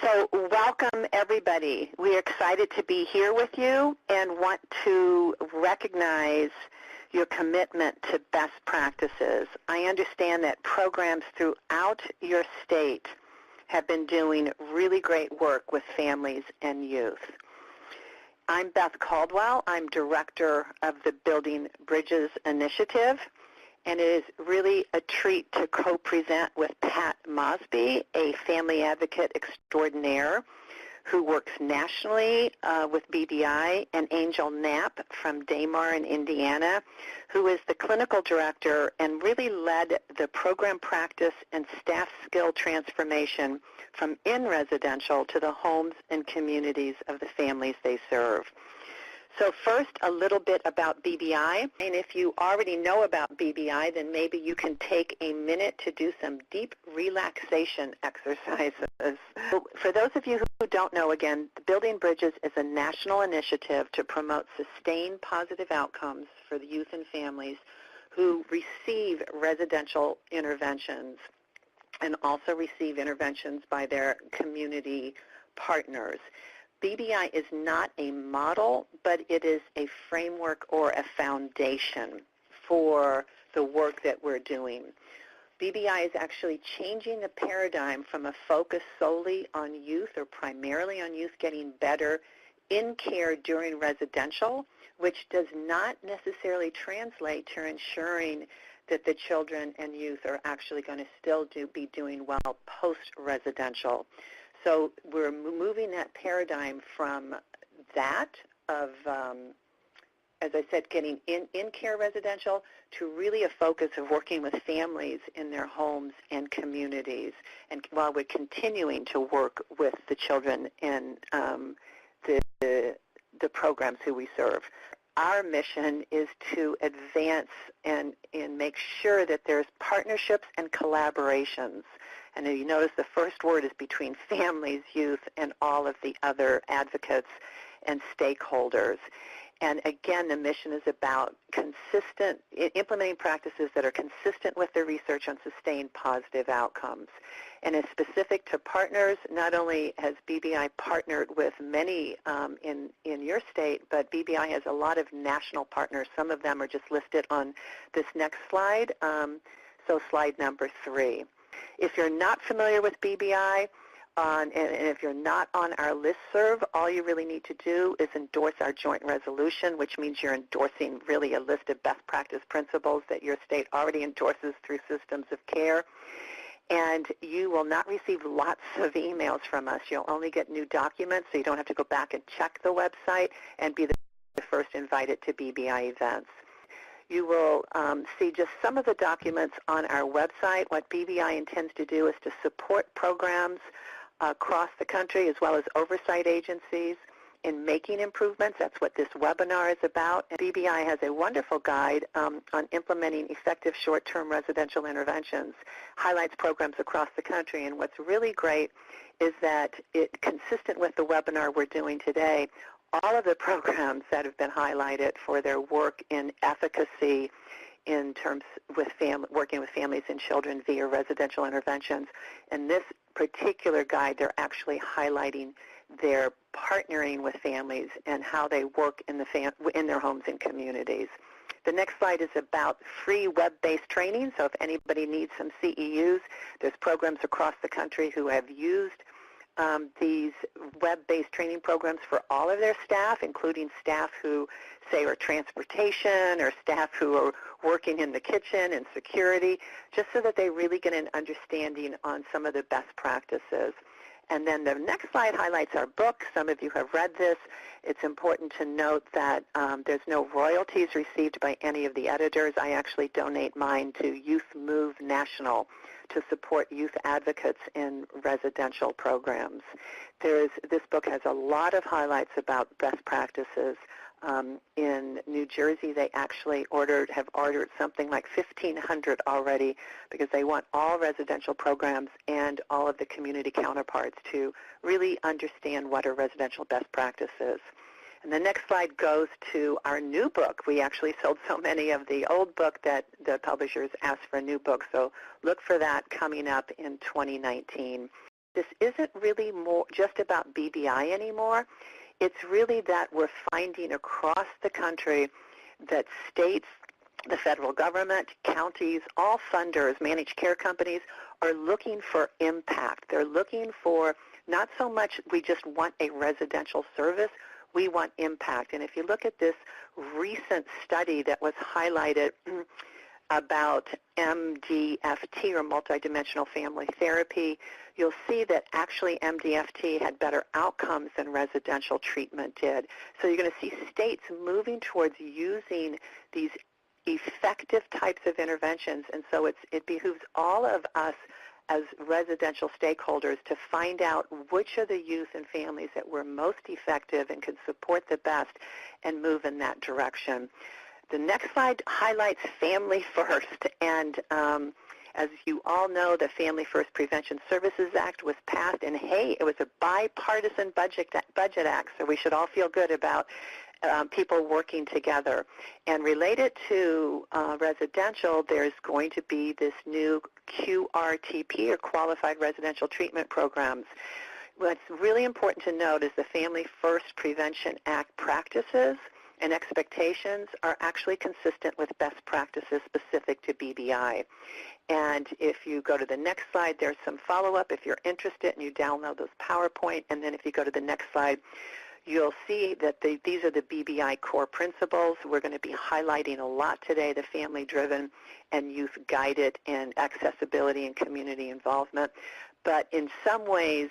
So welcome, everybody. We are excited to be here with you and want to recognize your commitment to best practices. I understand that programs throughout your state have been doing really great work with families and youth. I'm Beth Caldwell. I'm director of the Building Bridges Initiative, and it is really a treat to co-present with Pat Mosby, a family advocate extraordinaire who works nationally with BBI, and Angel Knapp from Damar in Indiana, who is the clinical director and really led the program practice and staff skill transformation from in-residential to the homes and communities of the families they serve. So first, a little bit about BBI, and if you already know about BBI, then maybe you can take a minute to do some deep relaxation exercises. So for those of you who don't know, again, the Building Bridges is a national initiative to promote sustained positive outcomes for the youth and families who receive residential interventions and also receive interventions by their community partners. BBI is not a model, but it is a framework or a foundation for the work that we're doing. BBI is actually changing the paradigm from a focus solely on youth or primarily on youth getting better in care during residential, which does not necessarily translate to ensuring that the children and youth are actually going to still be doing well post-residential. So we're moving that paradigm from that of, as I said, getting in-care residential to really a focus of working with families in their homes and communities, and while we're continuing to work with the children in the programs who we serve. Our mission is to advance and make sure that there's partnerships and collaborations. And you notice the first word is between families, youth, and all of the other advocates and stakeholders. And again, the mission is about implementing practices that are consistent with the research on sustained positive outcomes. And as specific to partners, not only has BBI partnered with many in your state, but BBI has a lot of national partners. Some of them are just listed on this next slide, so slide number 3. If you're not familiar with BBI, and if you're not on our listserv, all you really need to do is endorse our joint resolution, which means you're endorsing really a list of best practice principles that your state already endorses through systems of care. And you will not receive lots of emails from us. You'll only get new documents, so you don't have to go back and check the website and be the first invited to BBI events. You will see just some of the documents on our website. What BBI intends to do is to support programs across the country as well as oversight agencies in making improvements. That's what this webinar is about. And BBI has a wonderful guide on implementing effective short-term residential interventions, highlights programs across the country. And what's really great is that consistent with the webinar we're doing today, all of the programs that have been highlighted for their work in efficacy in terms with working with families and children via residential interventions. In this particular guide, they're actually highlighting their partnering with families and how they work in their homes and communities. The next slide is about free web-based training. So if anybody needs some CEUs, there's programs across the country who have used these web-based training programs for all of their staff, including staff who, say, are transportation or staff who are working in the kitchen and security, just so that they really get an understanding on some of the best practices. And then the next slide highlights our book. Some of you have read this. It's important to note that there's no royalties received by any of the editors. I actually donate mine to Youth Move National to support youth advocates in residential programs. This book has a lot of highlights about best practices. In New Jersey, they actually have ordered something like 1,500 already because they want all residential programs and all of the community counterparts to really understand what a residential best practice is. And the next slide goes to our new book. We actually sold so many of the old book that the publishers asked for a new book, so look for that coming up in 2019. this isn't really more just about BBI anymore. It's really that we're finding across the country that states, the federal government, counties, all funders, managed care companies are looking for impact. They're looking for not so much we just want a residential service, we want impact. And if you look at this recent study that was highlighted about MDFT, or multidimensional family therapy, you'll see that actually MDFT had better outcomes than residential treatment did. So you're going to see states moving towards using these effective types of interventions, and so it behooves all of us as residential stakeholders to find out which are the youth and families that were most effective and can support the best and move in that direction. The next slide highlights Family First, and as you all know, the Family First Prevention Services Act was passed, and hey, it was a bipartisan budget act, so we should all feel good about people working together. And related to residential, there's going to be this new QRTP, or Qualified Residential Treatment Programs. What's really important to note is the Family First Prevention Act practices and expectations are actually consistent with best practices specific to BBI. And if you go to the next slide, there's some follow-up if you're interested, and you download those PowerPoint. And then if you go to the next slide, you'll see that these are the BBI core principles. We're going to be highlighting a lot today, the family-driven and youth-guided and accessibility and community involvement. But in some ways,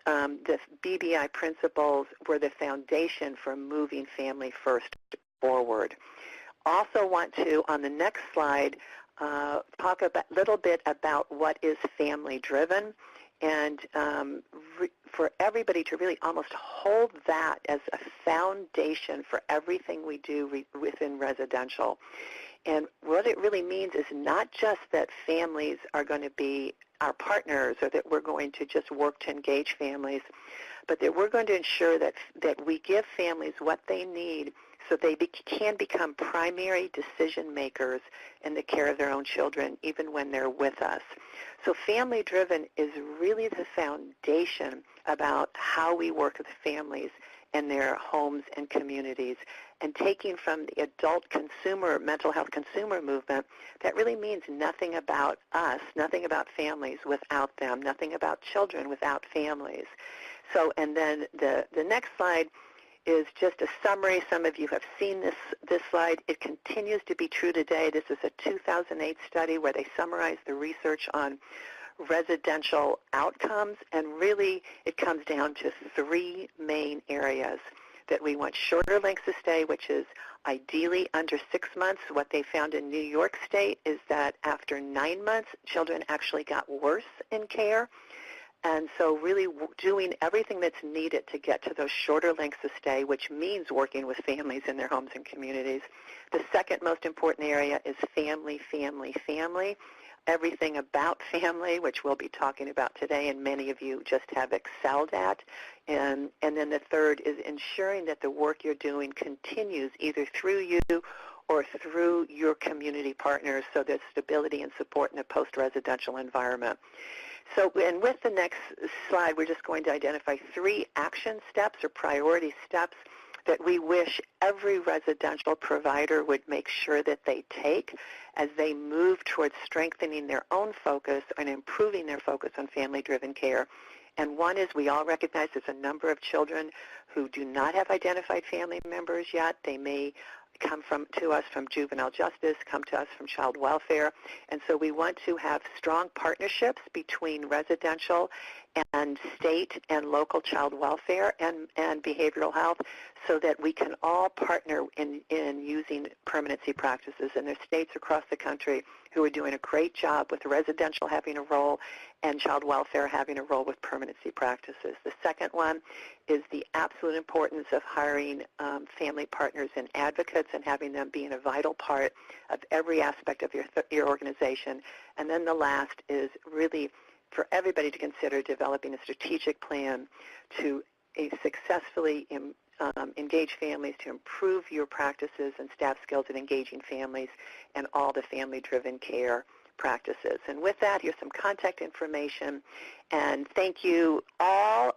the BBI principles were the foundation for moving Family First forward. Also want to, on the next slide, talk a little bit about what is family-driven, and for everybody to really almost hold that as a foundation for everything we do within residential. And what it really means is not just that families are going to be our partners, or that we're going to just work to engage families, but that we're going to ensure that we give families what they need so they can become primary decision makers in the care of their own children, even when they're with us. So family-driven is really the foundation about how we work with families and their homes and communities. And taking from the adult consumer, mental health consumer movement, that really means nothing about us, nothing about families without them, nothing about children without families. So, and then the next slide is just a summary. Some of you have seen this slide. It continues to be true today. This is a 2008 study where they summarized the research on residential outcomes, and really it comes down to three main areas: that we want shorter lengths of stay, which is ideally under 6 months. What they found in New York State is that after 9 months, children actually got worse in care. And so really doing everything that's needed to get to those shorter lengths of stay, which means working with families in their homes and communities. The second most important area is family, family, family. Everything about family, which we'll be talking about today, and many of you just have excelled at. And then the third is ensuring that the work you're doing continues either through you or through your community partners, so there's stability and support in a post-residential environment. So, and with the next slide, we're just going to identify 3 action steps or priority steps that we wish every residential provider would make sure that they take as they move towards strengthening their own focus and improving their focus on family-driven care. And one is, we all recognize there's a number of children who do not have identified family members yet. They may come to us from juvenile justice, come to us from child welfare. And so we want to have strong partnerships between residential and state and local child welfare and behavioral health, so that we can all partner in using permanency practices. And there's states across the country who are doing a great job with residential having a role and child welfare having a role with permanency practices. The second one is the absolute importance of hiring family partners and advocates and having them being a vital part of every aspect of your organization. And then the last is really for everybody to consider developing a strategic plan to successfully engage families, to improve your practices and staff skills at engaging families and all the family-driven care practices. And with that, here's some contact information. And thank you all.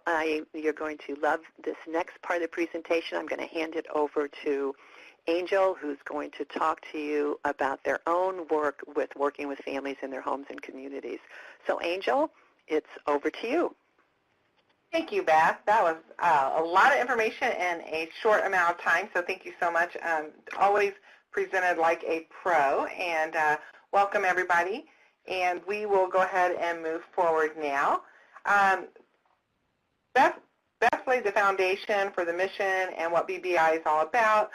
You're going to love this next part of the presentation. I'm going to hand it over to Angel, who's going to talk to you about their own work with working with families in their homes and communities. So Angel, it's over to you. Thank you, Beth. That was a lot of information in a short amount of time, so thank you so much. Always presented like a pro, and welcome everybody. And we will go ahead and move forward now. Beth laid the foundation for the mission and what BBI is all about.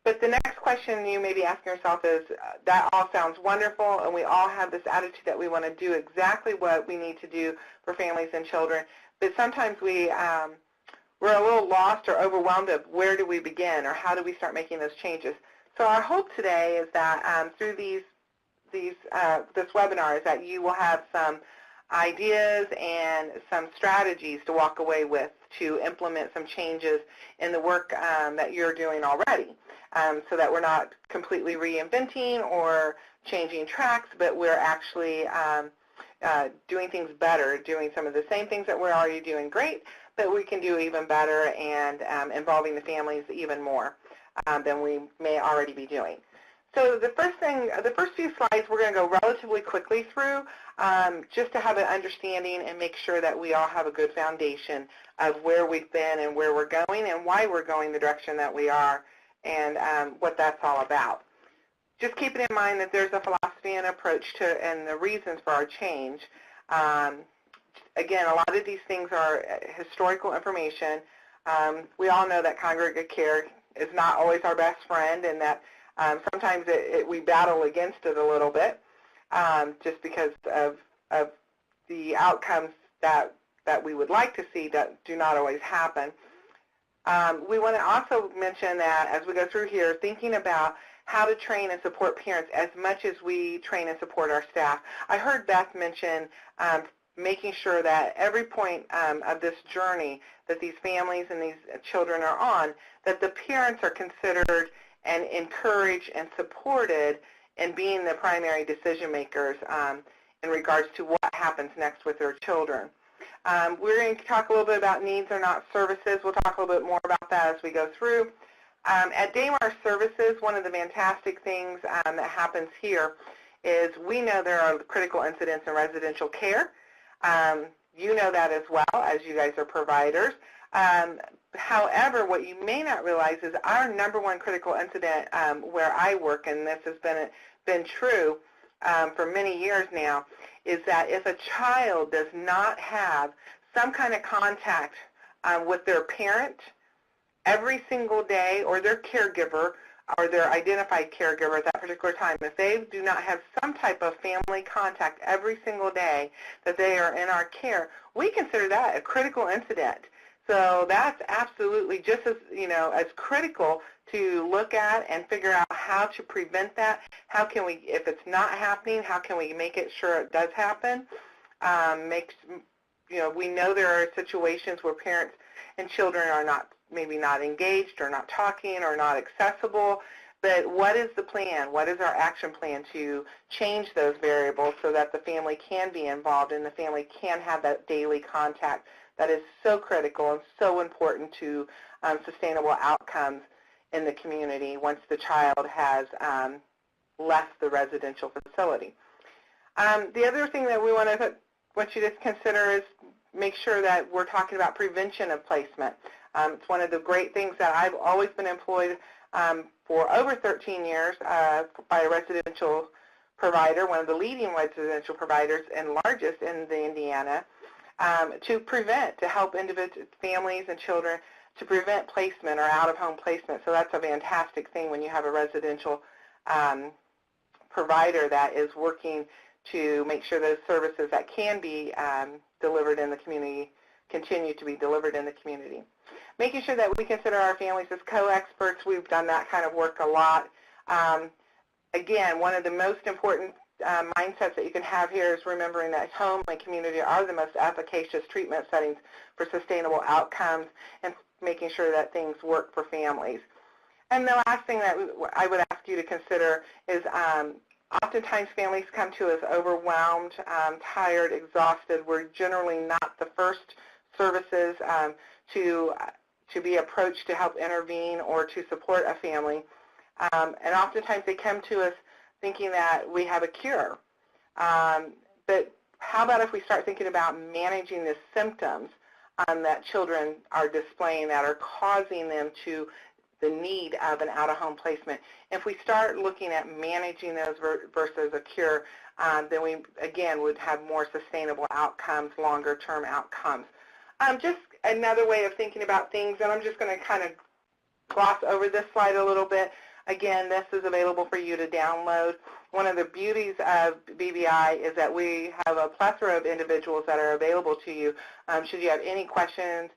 But the next question you may be asking yourself is, that all sounds wonderful, and we all have this attitude that we want to do exactly what we need to do for families and children. But sometimes we're a little lost or overwhelmed of where do we begin or how do we start making those changes. So our hope today is that through this webinar is that you will have some ideas and some strategies to walk away with to implement some changes in the work that you're doing already, so that we're not completely reinventing or changing tracks, but we're actually doing things better, doing some of the same things that we're already doing great, but we can do even better and involving the families even more than we may already be doing. So the first few slides we're going to go relatively quickly through just to have an understanding and make sure that we all have a good foundation of where we've been and where we're going and why we're going the direction that we are and what that's all about. Just keeping in mind that there's a philosophy and approach to and the reasons for our change. Again, a lot of these things are historical information. We all know that congregate care is not always our best friend, and that sometimes we battle against it a little bit just because of the outcomes that we would like to see that do not always happen. We want to also mention that as we go through here, thinking about how to train and support parents as much as we train and support our staff. I heard Beth mention making sure that every point of this journey that these families and these children are on, that the parents are considered and encouraged and supported in being the primary decision makers in regards to what happens next with their children. We're going to talk a little bit about needs or not services. We'll talk a little bit more about that as we go through. At Damar Services, one of the fantastic things that happens here is we know there are critical incidents in residential care. You know that as well, as you guys are providers. However, what you may not realize is our #1 critical incident where I work, and this has been true for many years now, is that if a child does not have some kind of contact with their parent every single day, or their caregiver, or their identified caregiver at that particular time, if they do not have some type of family contact every single day that they are in our care, we consider that a critical incident. So that's absolutely just as, as critical to look at and figure out how to prevent that. How can we, if it's not happening, how can we make it sure it does happen? We know there are situations where parents and children are maybe not engaged or not talking or not accessible, but what is the plan? What is our action plan to change those variables so that the family can be involved and the family can have that daily contact that is so critical and so important to sustainable outcomes in the community once the child has left the residential facility. The other thing that we want you to consider is make sure that we're talking about prevention of placement. It's one of the great things that I've always been employed for over 13 years by a residential provider, one of the leading residential providers and largest in the Indiana, to help individual families and children to prevent placement or out-of-home placement. So that's a fantastic thing when you have a residential provider that is working to make sure those services that can be delivered in the community continue to be delivered in the community. Making sure that we consider our families as co-experts. We've done that kind of work a lot. Again, one of the most important mindsets that you can have here is remembering that home and community are the most efficacious treatment settings for sustainable outcomes and making sure that things work for families. And the last thing that I would ask you to consider is Oftentimes families come to us overwhelmed, tired, exhausted. We're generally not the first services to be approached to help intervene or to support a family. And oftentimes they come to us thinking that we have a cure. But how about if we start thinking about managing the symptoms that children are displaying that are causing them to the need of an out-of-home placement? If we start looking at managing those versus a cure, then we, again, would have more sustainable outcomes, longer-term outcomes. Just another way of thinking about things, and I'm just going to kind of gloss over this slide a little bit. Again, this is available for you to download. One of the beauties of BBI is that we have a plethora of individuals that are available to you. Should you have any questions,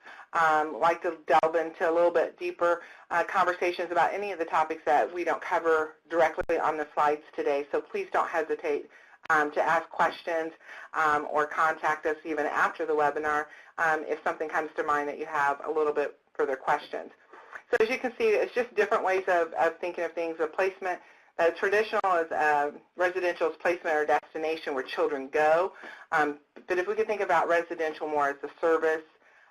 like to delve into a little bit deeper conversations about any of the topics that we don't cover directly on the slides today, so please don't hesitate to ask questions or contact us even after the webinar if something comes to mind that you have a little bit further questions. So as you can see, it's just different ways of thinking of things. A placement, traditional is residential is placement or destination where children go. But if we could think about residential more as a service,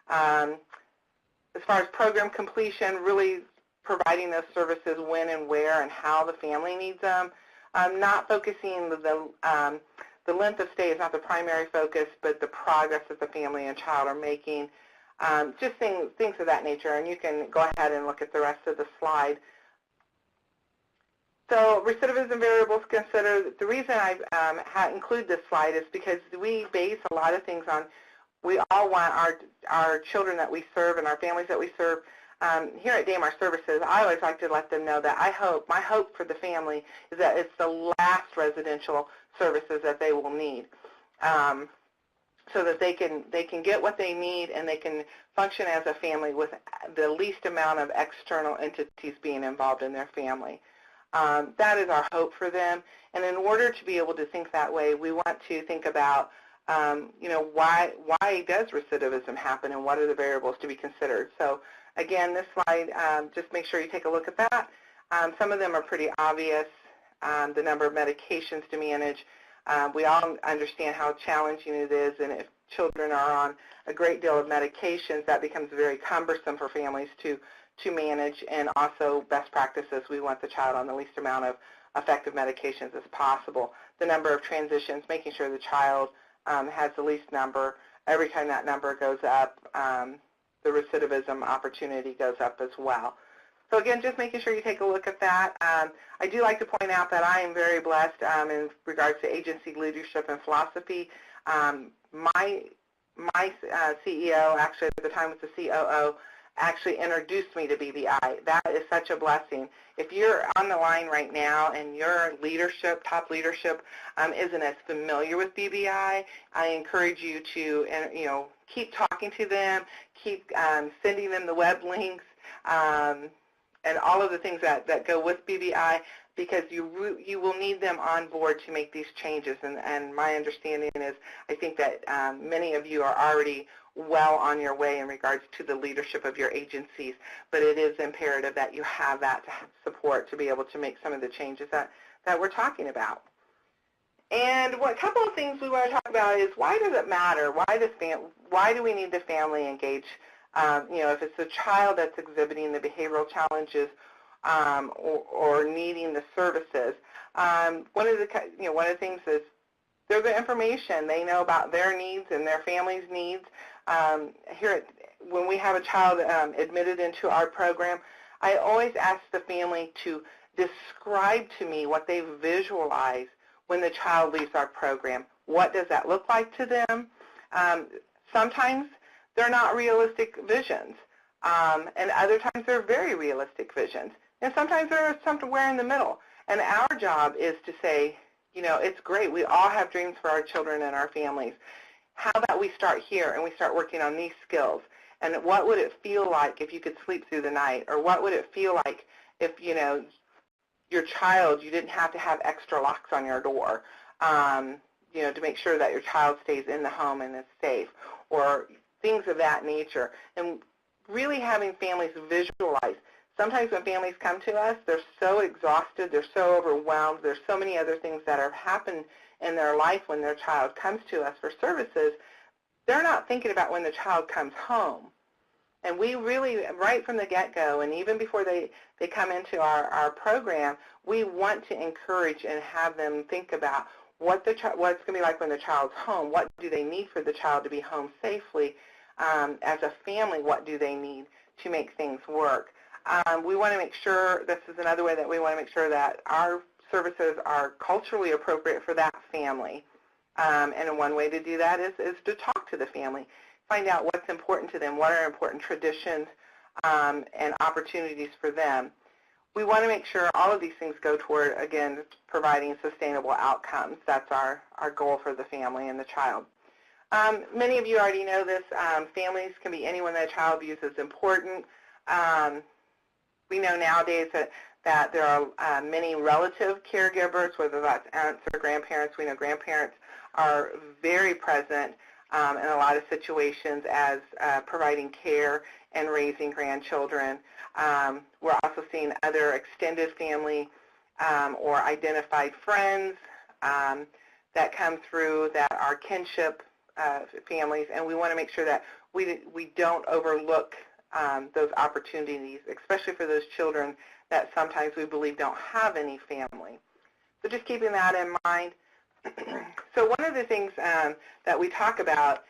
as far as program completion, really providing those services when and where and how the family needs them. Not focusing the length of stay is not the primary focus, but the progress that the family and child are making. Just things of that nature, and you can go ahead and look at the rest of the slide. So recidivism variables considered. The reason I include this slide is because we base a lot of things on, we all want our children that we serve and our families that we serve. Here at Damar Services, I always like to let them know that my hope for the family is that it's the last residential services that they will need. So that they can get what they need and they can function as a family with the least amount of external entities being involved in their family. That is our hope for them. And in order to be able to think that way, we want to think about, why does recidivism happen and what are the variables to be considered. So again, this slide, just make sure you take a look at that. Some of them are pretty obvious, the number of medications to manage. We all understand how challenging it is, and if children are on a great deal of medications, that becomes very cumbersome for families to manage, and also best practices. We want the child on the least amount of effective medications as possible. The number of transitions, making sure the child has the least number. Every time that number goes up, the recidivism opportunity goes up as well. So again, just making sure you take a look at that. I do like to point out that I am very blessed in regards to agency leadership and philosophy. My CEO, actually at the time was the COO, actually introduced me to BBI. That is such a blessing. If you're on the line right now and your leadership, top leadership, isn't as familiar with BBI, I encourage you to, keep talking to them, keep sending them the web links, and all of the things that go with BBI, because you will need them on board to make these changes. And my understanding is, I think that many of you are already well on your way in regards to the leadership of your agencies, but it is imperative that you have that support to be able to make some of the changes that we're talking about. And a couple of things we want to talk about is, why does it matter? Why do we need the family engaged? If it's a child that's exhibiting the behavioral challenges or needing the services, one of the things is they're the information. They know about their needs and their family's needs. When we have a child admitted into our program, I always ask the family to describe to me what they visualize when the child leaves our program. What does that look like to them? Sometimes they're not realistic visions, and other times they're very realistic visions, and sometimes they're somewhere in the middle. And our job is to say, it's great. We all have dreams for our children and our families. How about we start here and we start working on these skills? And what would it feel like if you could sleep through the night? Or what would it feel like if, your child, you didn't have to have extra locks on your door, to make sure that your child stays in the home and is safe, or things of that nature. And really having families visualize Sometimes when families come to us, they're so exhausted, they're so overwhelmed, there's so many other things that have happened in their life when their child comes to us for services, they're not thinking about when the child comes home. And we really, right from the get-go, and even before they come into our program, we want to encourage and have them think about what's going to be like when the child's home. What do they need for the child to be home safely? As a family, what do they need to make things work? We want to make sure, this is another way that we want to make sure that our services are culturally appropriate for that family. And one way to do that is to talk to the family, find out what's important to them, what are important traditions and opportunities for them. We want to make sure all of these things go toward, again, providing sustainable outcomes. That's our goal for the family and the child. Many of you already know this. Families can be anyone that a child views as important. We know nowadays that there are many relative caregivers, whether that's aunts or grandparents. We know grandparents are very present in a lot of situations as providing care and raising grandchildren. We're also seeing other extended family or identified friends that come through that are kinship families, and we want to make sure that we don't overlook those opportunities, especially for those children that sometimes we believe don't have any family. So just keeping that in mind. So one of the things that we talk about,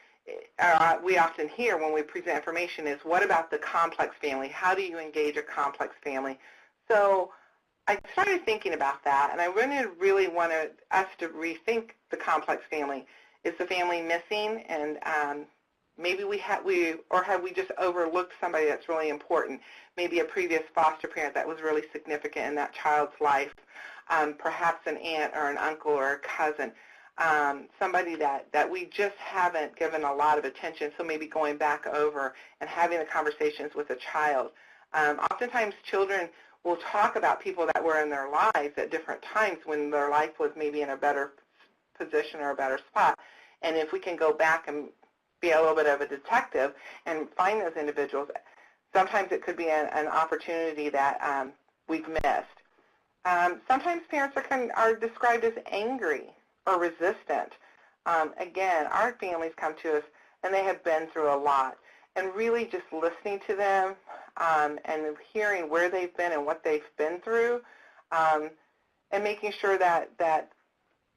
we often hear when we present information is, what about the complex family? How do you engage a complex family? So I started thinking about that, and I really wanted us to rethink the complex family. Is the family missing? And maybe have we just overlooked somebody that's really important? Maybe a previous foster parent that was really significant in that child's life, perhaps an aunt or an uncle or a cousin, somebody that we just haven't given a lot of attention, so maybe going back over and having the conversations with a child. Oftentimes children will talk about people that were in their lives at different times when their life was maybe in a better position or a better spot. And if we can go back and be a little bit of a detective and find those individuals, sometimes it could be an opportunity that we've missed. Sometimes parents are described as angry or resistant. Again, our families come to us and they have been through a lot, and really just listening to them and hearing where they've been and what they've been through, and making sure that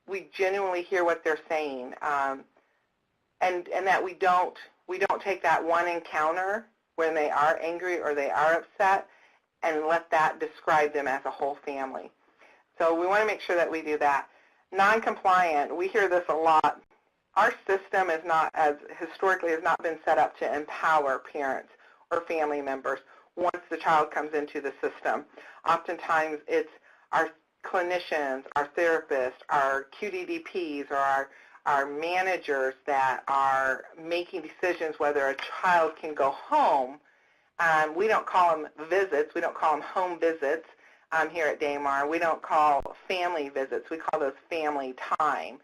we genuinely hear what they're saying, and that we don't take that one encounter when they are angry or they are upset and let that describe them as a whole family. So we want to make sure that we do that. Non-compliant, we hear this a lot. Our system is not, as historically, has not been set up to empower parents or family members once the child comes into the system. Oftentimes it's our clinicians, our therapists, our QDDPs, or our managers that are making decisions whether a child can go home. We don't call them visits. We don't call them home visits here at Damar. We don't call family visits. We call those family time.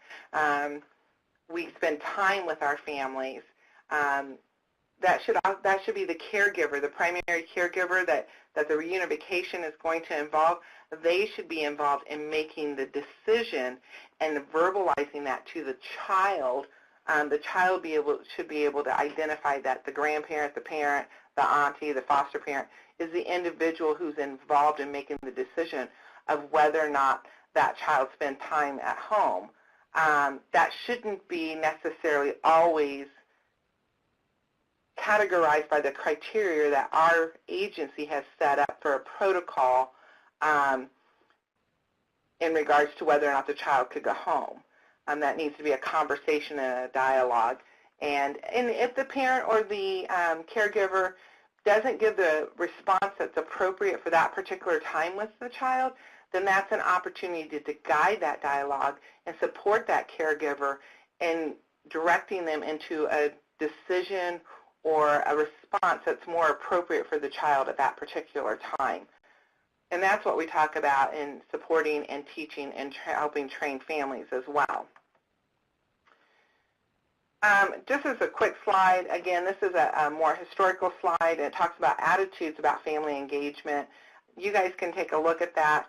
We spend time with our families. That should be the caregiver, the primary caregiver that the reunification is going to involve. They should be involved in making the decision and verbalizing that to the child. The child should be able to identify that the grandparent, the parent, the auntie, the foster parent is the individual who's involved in making the decision of whether or not that child spends time at home. That shouldn't be necessarily always categorized by the criteria that our agency has set up for a protocol in regards to whether or not the child could go home. That needs to be a conversation and a dialogue. And if the parent or the caregiver doesn't give the response that's appropriate for that particular time with the child, then that's an opportunity to guide that dialogue and support that caregiver in directing them into a decision or a response that's more appropriate for the child at that particular time. And that's what we talk about in supporting and teaching and helping train families as well. Just as a quick slide, again, this is a more historical slide, and it talks about attitudes about family engagement. You guys can take a look at that.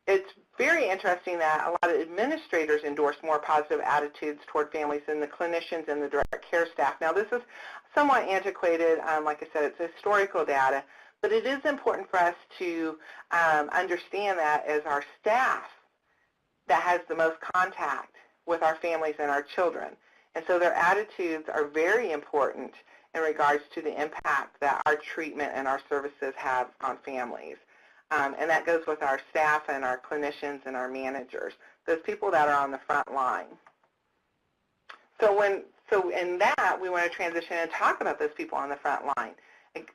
It's very interesting that a lot of administrators endorse more positive attitudes toward families than the clinicians and the direct care staff. Now, this is somewhat antiquated. Like I said, it's historical data, but it is important for us to understand that as our staff that has the most contact with our families and our children. And so their attitudes are very important in regards to the impact that our treatment and our services have on families. And that goes with our staff and our clinicians and our managers, those people that are on the front line. So in that, we want to transition and talk about those people on the front line.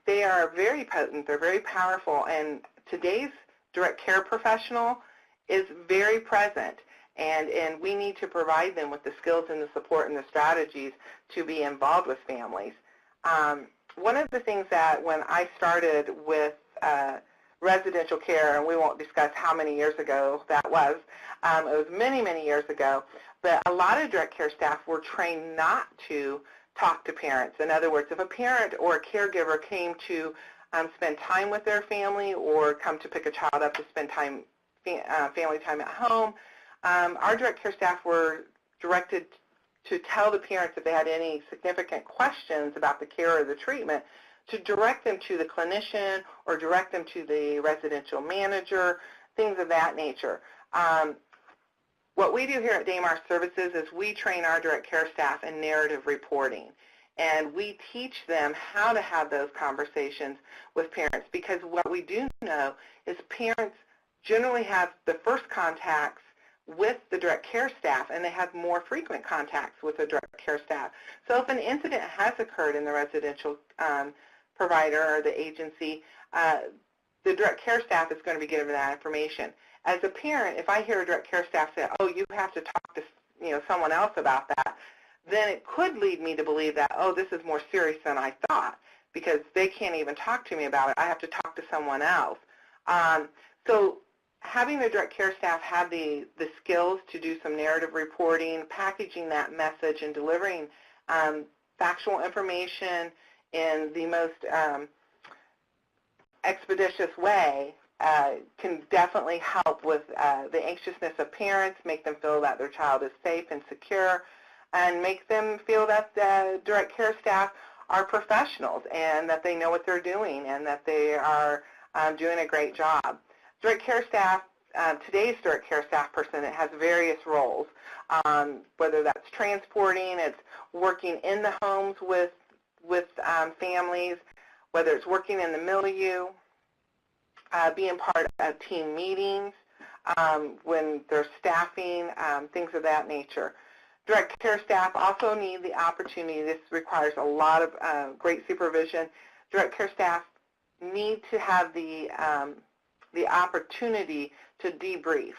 They are very potent, they're very powerful, and today's direct care professional is very present. And we need to provide them with the skills and the support and the strategies to be involved with families. One of the things that when I started with residential care, and we won't discuss how many years ago that was, it was many, many years ago, but a lot of direct care staff were trained not to talk to parents. In other words, if a parent or a caregiver came to spend time with their family or come to pick a child up to spend time, family time at home, our direct care staff were directed to tell the parents if they had any significant questions about the care or the treatment, to direct them to the clinician or direct them to the residential manager, things of that nature. What we do here at Damar Services is we train our direct care staff in narrative reporting, and we teach them how to have those conversations with parents, because what we do know is parents generally have the first contacts with the direct care staff, and they have more frequent contacts with the direct care staff. So if an incident has occurred in the residential provider or the agency, the direct care staff is going to be given that information. As a parent, if I hear a direct care staff say, oh, you have to talk to someone else about that, then it could lead me to believe that, oh, this is more serious than I thought, because they can't even talk to me about it. I have to talk to someone else. So having the direct care staff have the skills to do some narrative reporting, packaging that message, and delivering factual information in the most expeditious way can definitely help with the anxiousness of parents, make them feel that their child is safe and secure, and make them feel that the direct care staff are professionals and that they know what they're doing and that they are doing a great job. Direct care staff, today's direct care staff person, it has various roles, whether that's transporting, it's working in the homes with families, whether it's working in the milieu, being part of team meetings, when they're staffing, things of that nature. Direct care staff also need the opportunity, this requires a lot of great supervision. Direct care staff need to have the opportunity to debrief.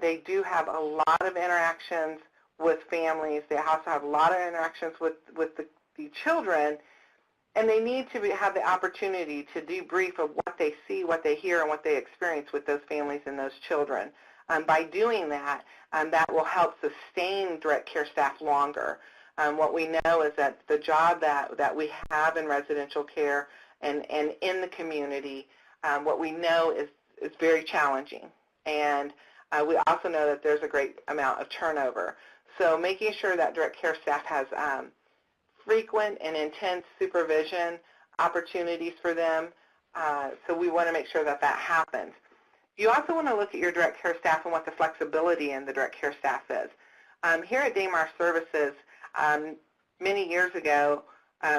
They do have a lot of interactions with families. They also have a lot of interactions with the children, and they need to have the opportunity to debrief of what they see, what they hear, and what they experience with those families and those children. By doing that, that will help sustain direct care staff longer. What we know is that the job that we have in residential care and in the community, what we know is very challenging. And we also know that there's a great amount of turnover. So making sure that direct care staff has frequent and intense supervision opportunities for them, so we want to make sure that that happens. You also want to look at your direct care staff and what the flexibility in the direct care staff is. Here at Damar Services, many years ago,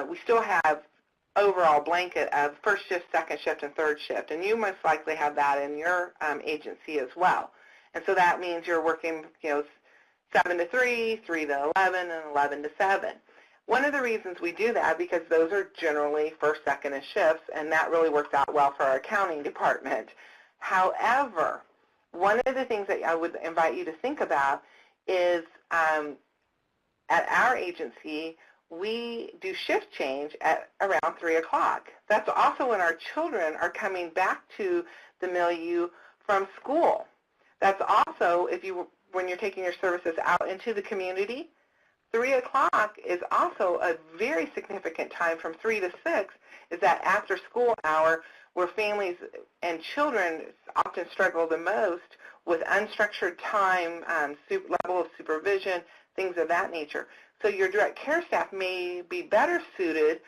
we still have overall blanket of first shift, second shift, and third shift, and you most likely have that in your agency as well. And so that means you're working 7 to 3, 3 to 11, and 11 to 7. One of the reasons we do that, because those are generally first, second, and shifts, and that really works out well for our accounting department. However, one of the things that I would invite you to think about is at our agency, we do shift change at around 3 o'clock. That's also when our children are coming back to the milieu from school. That's also when you're taking your services out into the community, 3 o'clock is also a very significant time. From 3 to 6 is that after school hour where families and children often struggle the most with unstructured time, level of supervision, things of that nature. So your direct care staff may be better suited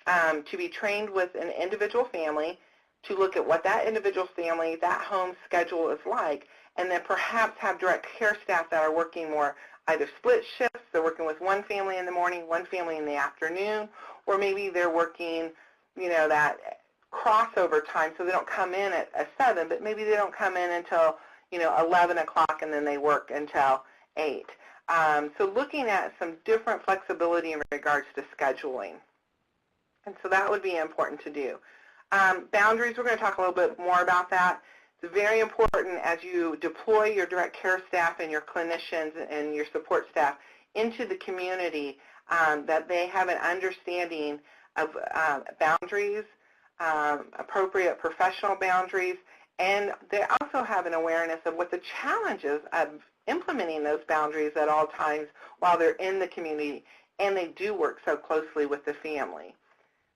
to be trained with an individual family, to look at what that individual family, that home schedule is like, and then perhaps have direct care staff that are working more either split shifts, they're working with one family in the morning, one family in the afternoon, or maybe they're working, that crossover time, so they don't come in at 7, but maybe they don't come in until, 11 o'clock, and then they work until 8. So looking at some different flexibility in regards to scheduling. And so that would be important to do. Boundaries, we're going to talk a little bit more about that. It's very important as you deploy your direct care staff and your clinicians and your support staff into the community that they have an understanding of boundaries, appropriate professional boundaries, and they also have an awareness of what the challenges of implementing those boundaries at all times while they're in the community, and they do work so closely with the family.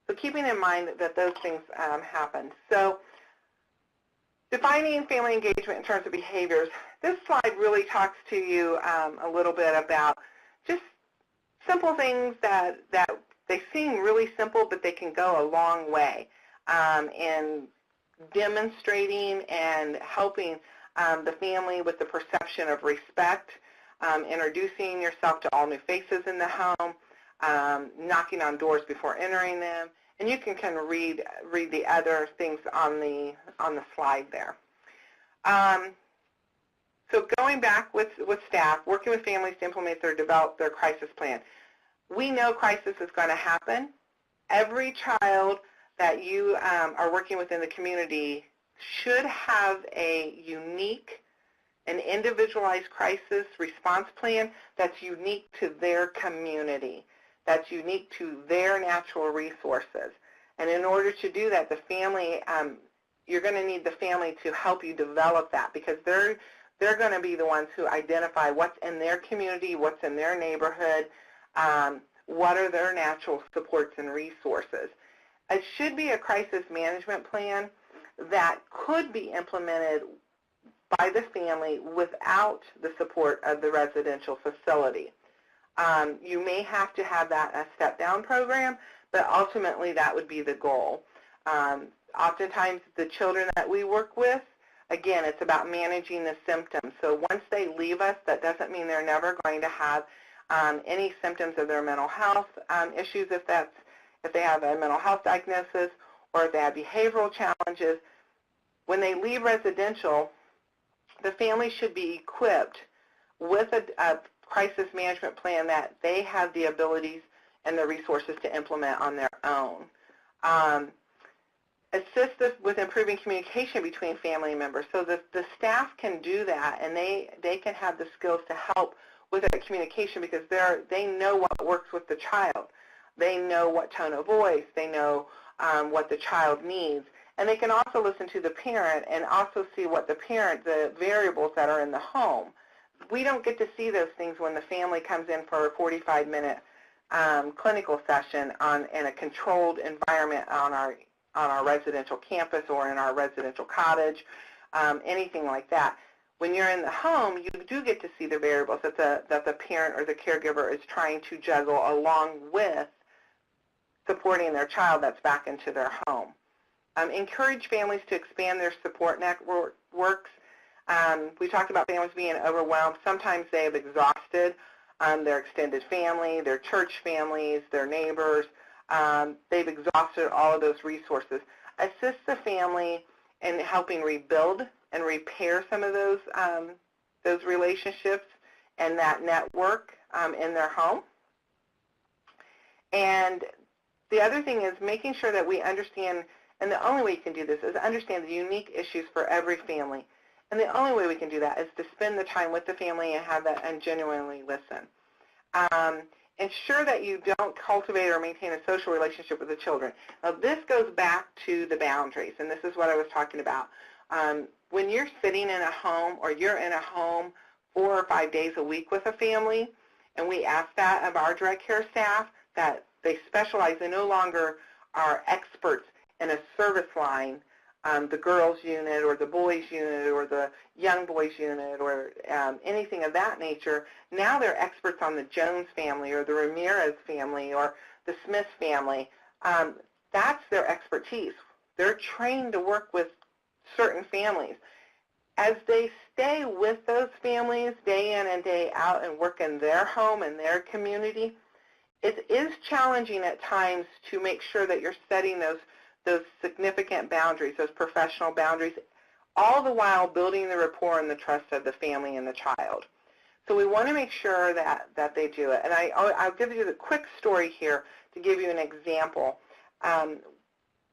So keeping in mind that those things happen. So defining family engagement in terms of behaviors, this slide really talks to you a little bit about just simple things that they seem really simple, but they can go a long way in demonstrating and helping the family with the perception of respect, introducing yourself to all new faces in the home, knocking on doors before entering them, and you can kind of read the other things on the slide there. So going back with staff, working with families to implement develop their crisis plan. We know crisis is going to happen. Every child that you are working with in the community should have a unique and individualized crisis response plan that's unique to their community, that's unique to their natural resources. And in order to do that, the family, you're going to need the family to help you develop that, because they're going to be the ones who identify what's in their community, what's in their neighborhood, what are their natural supports and resources. It should be a crisis management plan that could be implemented by the family without the support of the residential facility. You may have to have that a step-down program, but ultimately that would be the goal. Oftentimes the children that we work with, again, it's about managing the symptoms. So once they leave us, that doesn't mean they're never going to have any symptoms of their mental health issues, if they have a mental health diagnosis or if they have behavioral challenges. When they leave residential, the family should be equipped with a crisis management plan that they have the abilities and the resources to implement on their own. Assist us with improving communication between family members, so that the staff can do that, and they can have the skills to help with that communication, because they know what works with the child. They know what tone of voice, they know what the child needs, and they can also listen to the parent and also see what the variables that are in the home. We don't get to see those things when the family comes in for a 45-minute clinical session in a controlled environment on our residential campus or in our residential cottage, anything like that. When you're in the home, you do get to see the variables that the parent or the caregiver is trying to juggle along with supporting their child that's back into their home. Encourage families to expand their support networks. We talked about families being overwhelmed. Sometimes they have exhausted their extended family, their church families, their neighbors. They've exhausted all of those resources. Assist the family in helping rebuild and repair some of those relationships and that network in their home. And the other thing is making sure that we understand, and the only way you can do this is understand the unique issues for every family. And the only way we can do that is to spend the time with the family and have that and genuinely listen. Ensure that you don't cultivate or maintain a social relationship with the children. Now, this goes back to the boundaries, and this is what I was talking about. When you're sitting in a home or you're in a home 4 or 5 days a week with a family, And we ask that of our direct care staff, that they specialize. They no longer are experts in a service line, the girls unit or the boys unit or the young boys unit or anything of that nature. Now they're experts on the Jones family or the Ramirez family or the Smith family. That's their expertise. They're trained to work with certain families. As they stay with those families day in and day out and work in their home and their community, it is challenging at times to make sure that you're setting those significant boundaries, those professional boundaries, all the while building the rapport and the trust of the family and the child. So we want to make sure that they do it. And I'll give you the quick story here to give you an example.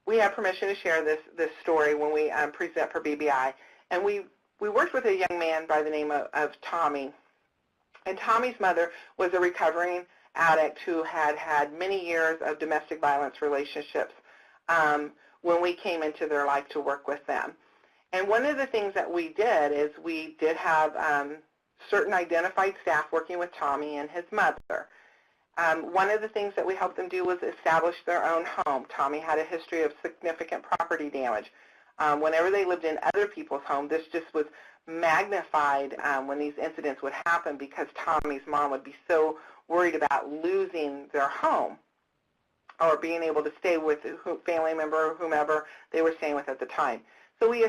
We have permission to share this story when we present for BBI. And we worked with a young man by the name of Tommy. And Tommy's mother was a recovering addict who had had many years of domestic violence relationships when we came into their life to work with them. And one of the things that we did is we did have certain identified staff working with Tommy and his mother. One of the things that we helped them do was establish their own home. Tommy had a history of significant property damage. Whenever they lived in other people's home, this just was magnified when these incidents would happen because Tommy's mom would be so worried about losing their home or being able to stay with a family member or whomever they were staying with at the time. So we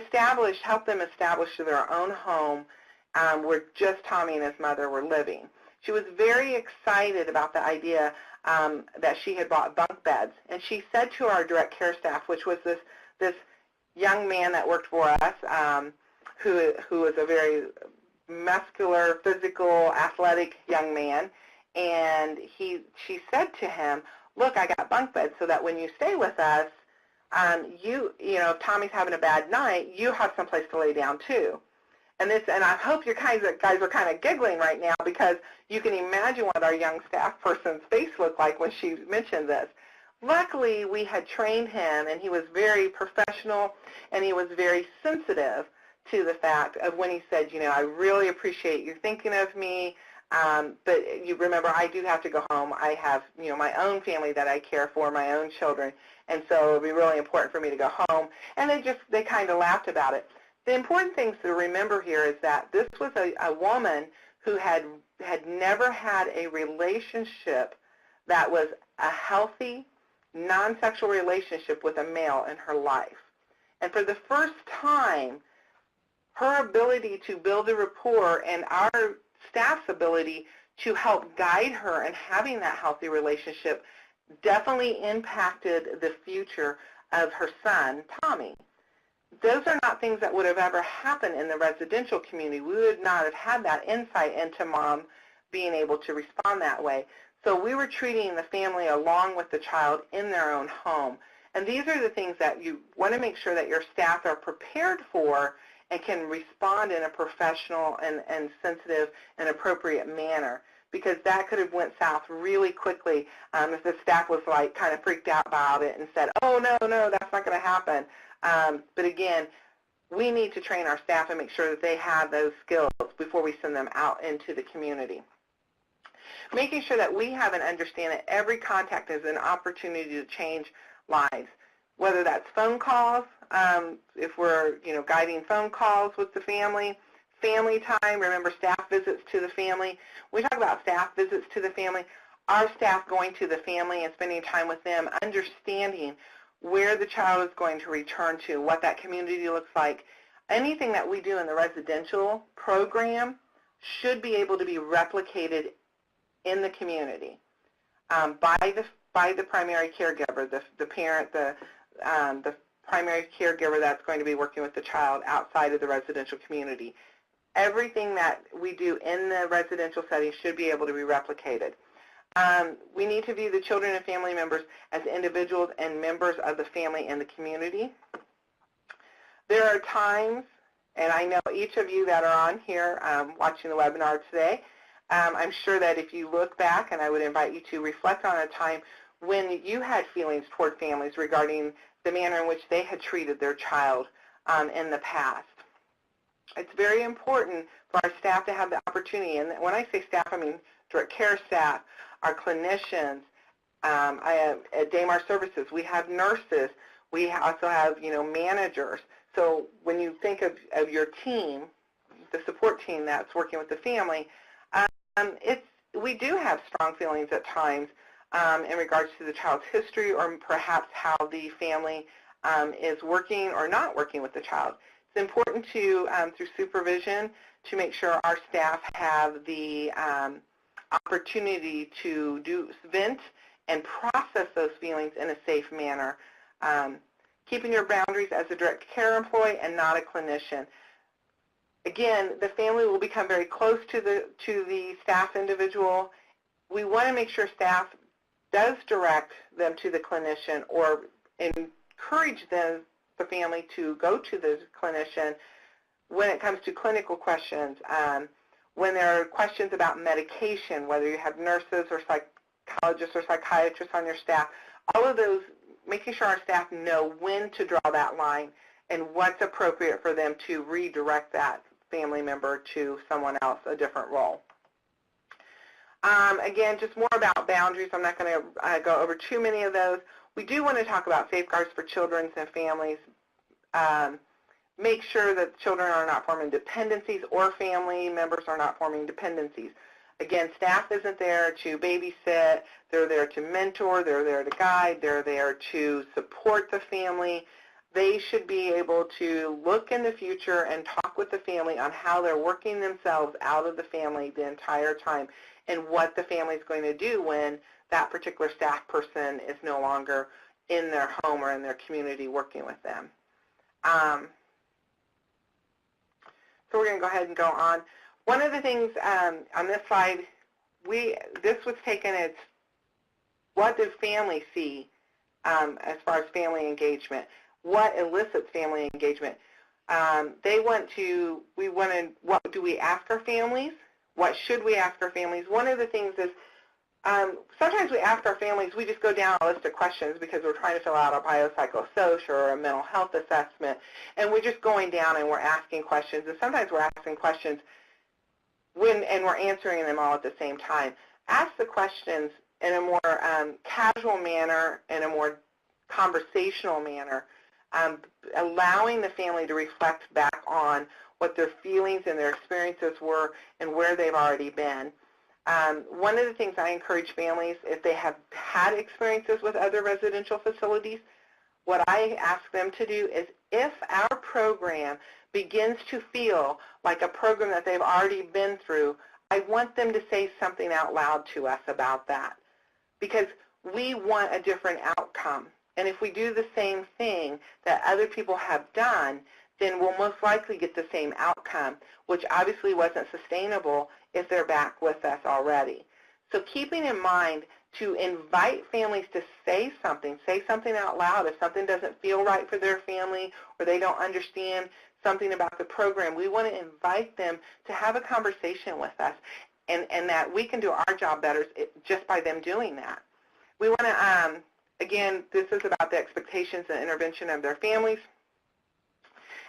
helped them establish their own home where just Tommy and his mother were living. She was very excited about the idea that she had bought bunk beds. And she said to our direct care staff, which was this young man that worked for us, who was a very muscular, physical, athletic young man, and she said to him, look, I got bunk beds so that when you stay with us, you know, if Tommy's having a bad night, you have someplace to lay down too. And I hope you guys are kind of giggling right now because you can imagine what our young staff person's face looked like when she mentioned this. Luckily, we had trained him, and he was very professional, and he was very sensitive to the fact of when he said, you know, I really appreciate you thinking of me, but you remember I do have to go home. I have, you know, my own family that I care for, my own children, and so it would be really important for me to go home. And they kind of laughed about it. The important things to remember here is that this was a woman who had never had a relationship that was a healthy, non-sexual relationship with a male in her life. And for the first time, her ability to build a rapport and our staff's ability to help guide her in having that healthy relationship definitely impacted the future of her son, Tommy. Those are not things that would have ever happened in the residential community. We would not have had that insight into mom being able to respond that way. So we were treating the family along with the child in their own home. And these are the things that you want to make sure that your staff are prepared for and can respond in a professional and sensitive and appropriate manner, because that could have went south really quickly if the staff was like kind of freaked out about it and said, oh, no, that's not going to happen. But again, we need to train our staff and make sure that they have those skills before we send them out into the community. Making sure that we have an understanding that every contact is an opportunity to change lives, whether that's phone calls, if we're guiding phone calls with the family time. Remember, staff visits to the family. We talk about staff visits to the family. Our staff going to the family and spending time with them, understanding where the child is going to return to, what that community looks like. Anything that we do in the residential program should be able to be replicated in the community by the primary caregiver, the parent, the primary caregiver that's going to be working with the child outside of the residential community. Everything that we do in the residential setting should be able to be replicated. We need to view the children and family members as individuals and members of the family and the community. There are times, and I know each of you that are on here watching the webinar today, I'm sure that if you look back, and I would invite you to reflect on a time when you had feelings toward families regarding the manner in which they had treated their child in the past. It's very important for our staff to have the opportunity, and when I say staff, I mean direct care staff, our clinicians. At Damar Services, we have nurses. We also have, managers. So when you think of your team, the support team that's working with the family, we do have strong feelings at times in regards to the child's history or perhaps how the family is working or not working with the child. It's important to, through supervision, to make sure our staff have the opportunity to vent and process those feelings in a safe manner. Keeping your boundaries as a direct care employee and not a clinician. Again, the family will become very close to the staff individual. We want to make sure staff does direct them to the clinician or encourage the family to go to the clinician when it comes to clinical questions, when there are questions about medication, whether you have nurses or psychologists or psychiatrists on your staff, all of those, making sure our staff know when to draw that line and what's appropriate for them to redirect that family member to someone else, a different role. Again, just more about boundaries. I'm not going to go over too many of those. We do want to talk about safeguards for children and families. Make sure that children are not forming dependencies or family members are not forming dependencies. Again, staff isn't there to babysit. They're there to mentor. They're there to guide. They're there to support the family. They should be able to look in the future and talk with the family on how they're working themselves out of the family the entire time and what the family is going to do when that particular staff person is no longer in their home or in their community working with them. So we're going to go ahead and go on. One of the things on this slide, this was taken as what does family see as far as family engagement? What elicits family engagement? What do we ask our families? What should we ask our families? One of the things is sometimes we ask our families, we just go down a list of questions because we're trying to fill out a biopsychosocial or a mental health assessment, and we're just going down and we're asking questions, and sometimes we're asking questions and we're answering them all at the same time. Ask the questions in a more casual manner, in a more conversational manner, allowing the family to reflect back on what their feelings and their experiences were and where they've already been. One of the things I encourage families, if they have had experiences with other residential facilities, what I ask them to do is if our program begins to feel like a program that they've already been through, I want them to say something out loud to us about that because we want a different outcome. And if we do the same thing that other people have done, then we'll most likely get the same outcome, which obviously wasn't sustainable if they're back with us already. So keeping in mind to invite families to say something out loud. If something doesn't feel right for their family or they don't understand something about the program, we want to invite them to have a conversation with us and that we can do our job better just by them doing that. We want to, again, this is about the expectations and intervention of their families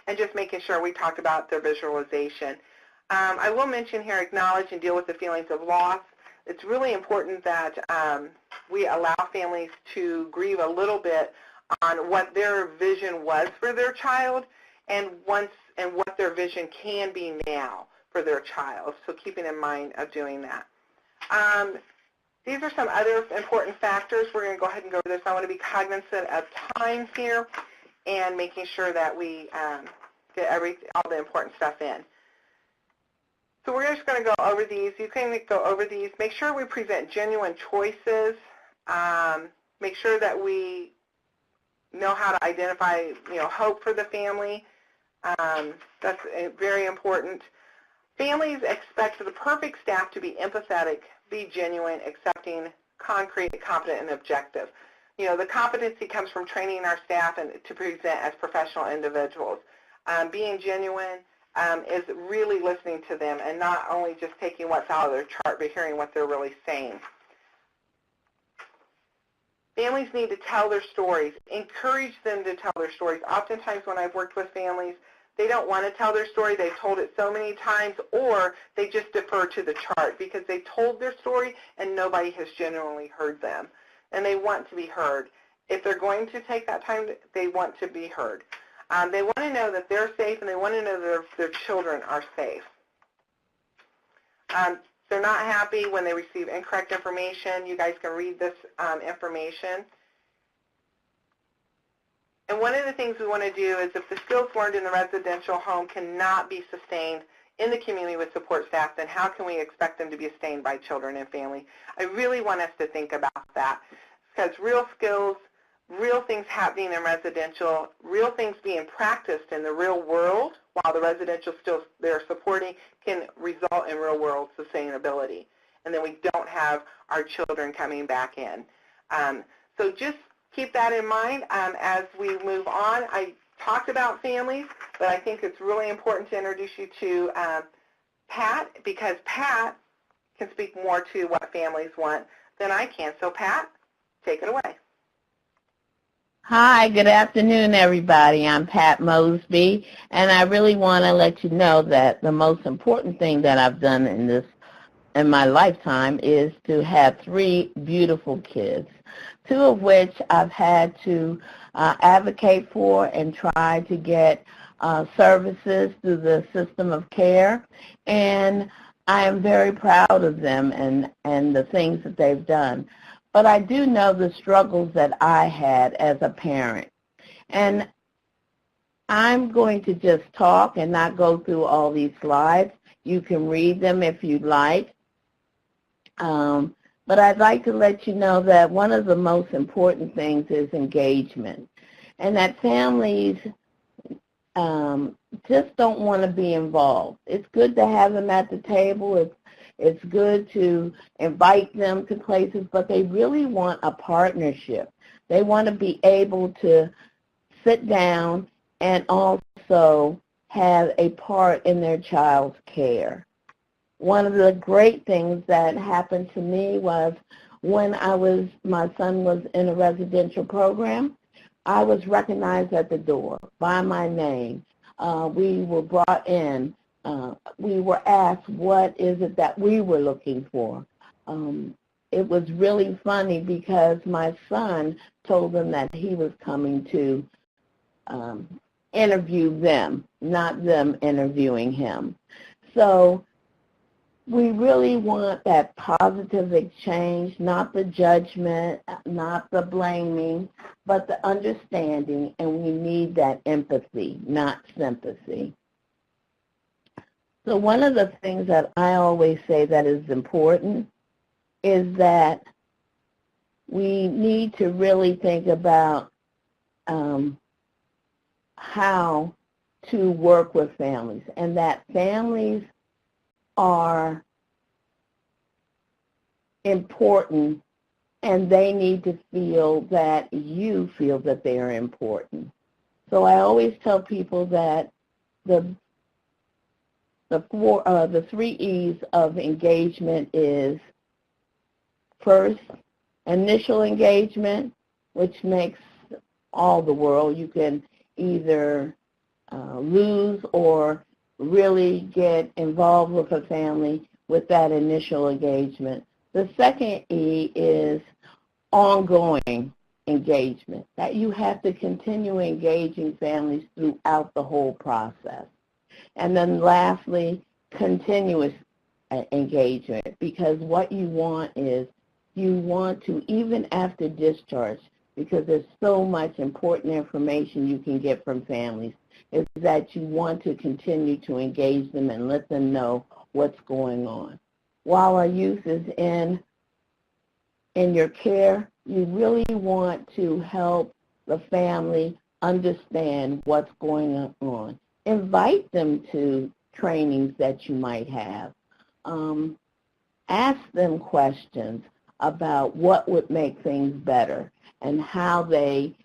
and just making sure we talked about their visualization. I will mention here, acknowledge and deal with the feelings of loss. It's really important that we allow families to grieve a little bit on what their vision was for their child and what their vision can be now for their child. So keeping in mind of doing that. These are some other important factors. We're going to go ahead and go over this. I want to be cognizant of time here and making sure that we get all the important stuff in. So we're just going to go over these. You can go over these. Make sure we present genuine choices. Make sure that we know how to identify, hope for the family. That's very important. Families expect the perfect staff to be empathetic, be genuine, accepting, concrete, competent, and objective. The competency comes from training our staff and to present as professional individuals. Being genuine is really listening to them and not only just taking what's out of their chart, but hearing what they're really saying. Families need to tell their stories. Encourage them to tell their stories. Oftentimes when I've worked with families, they don't want to tell their story. They've told it so many times, or they just defer to the chart because they told their story and nobody has genuinely heard them, and they want to be heard. If they're going to take that time, they want to be heard. They want to know that they're safe, and they want to know that their children are safe. They're not happy when they receive incorrect information. You guys can read this information. And one of the things we want to do is if the skills learned in the residential home cannot be sustained in the community with support staff, then how can we expect them to be sustained by children and family? I really want us to think about that, because real skills, real things happening in residential, real things being practiced in the real world while the residential skills they're supporting can result in real world sustainability. And then we don't have our children coming back in. So just keep that in mind as we move on. I talked about families, but I think it's really important to introduce you to Pat, because Pat can speak more to what families want than I can. So Pat, take it away. Hi, good afternoon, everybody. I'm Pat Mosby, and I really want to let you know that the most important thing that I've done in my lifetime is to have 3 beautiful kids, 2 of which I've had to advocate for and try to get services through the system of care, and I am very proud of them and the things that they've done. But I do know the struggles that I had as a parent. And I'm going to just talk and not go through all these slides. You can read them if you'd like. But I'd like to let you know that one of the most important things is engagement, and that families just don't want to be involved. It's good to have them at the table. It's good to invite them to places, but they really want a partnership. They want to be able to sit down and also have a part in their child's care. One of the great things that happened to me was when my son was in a residential program, I was recognized at the door by my name. We were brought in. We were asked, what is it that we were looking for? It was really funny because my son told them that he was coming to interview them, not them interviewing him. So we really want that positive exchange, not the judgment, not the blaming, but the understanding, and we need that empathy, not sympathy. So one of the things that I always say that is important is that we need to really think about how to work with families, and that families are important, and they need to feel that you feel that they are important. So I always tell people that the 3 E's of engagement is, first, initial engagement, which makes all the world. You can either lose or really get involved with a family with that initial engagement. The second E is ongoing engagement, that you have to continue engaging families throughout the whole process. And then lastly, continuous engagement, because what you want is you want to, even after discharge, because there's so much important information you can get from families, is that you want to continue to engage them and let them know what's going on. While our youth is in your care, you really want to help the family understand what's going on. Invite them to trainings that you might have. Ask them questions about what would make things better and how they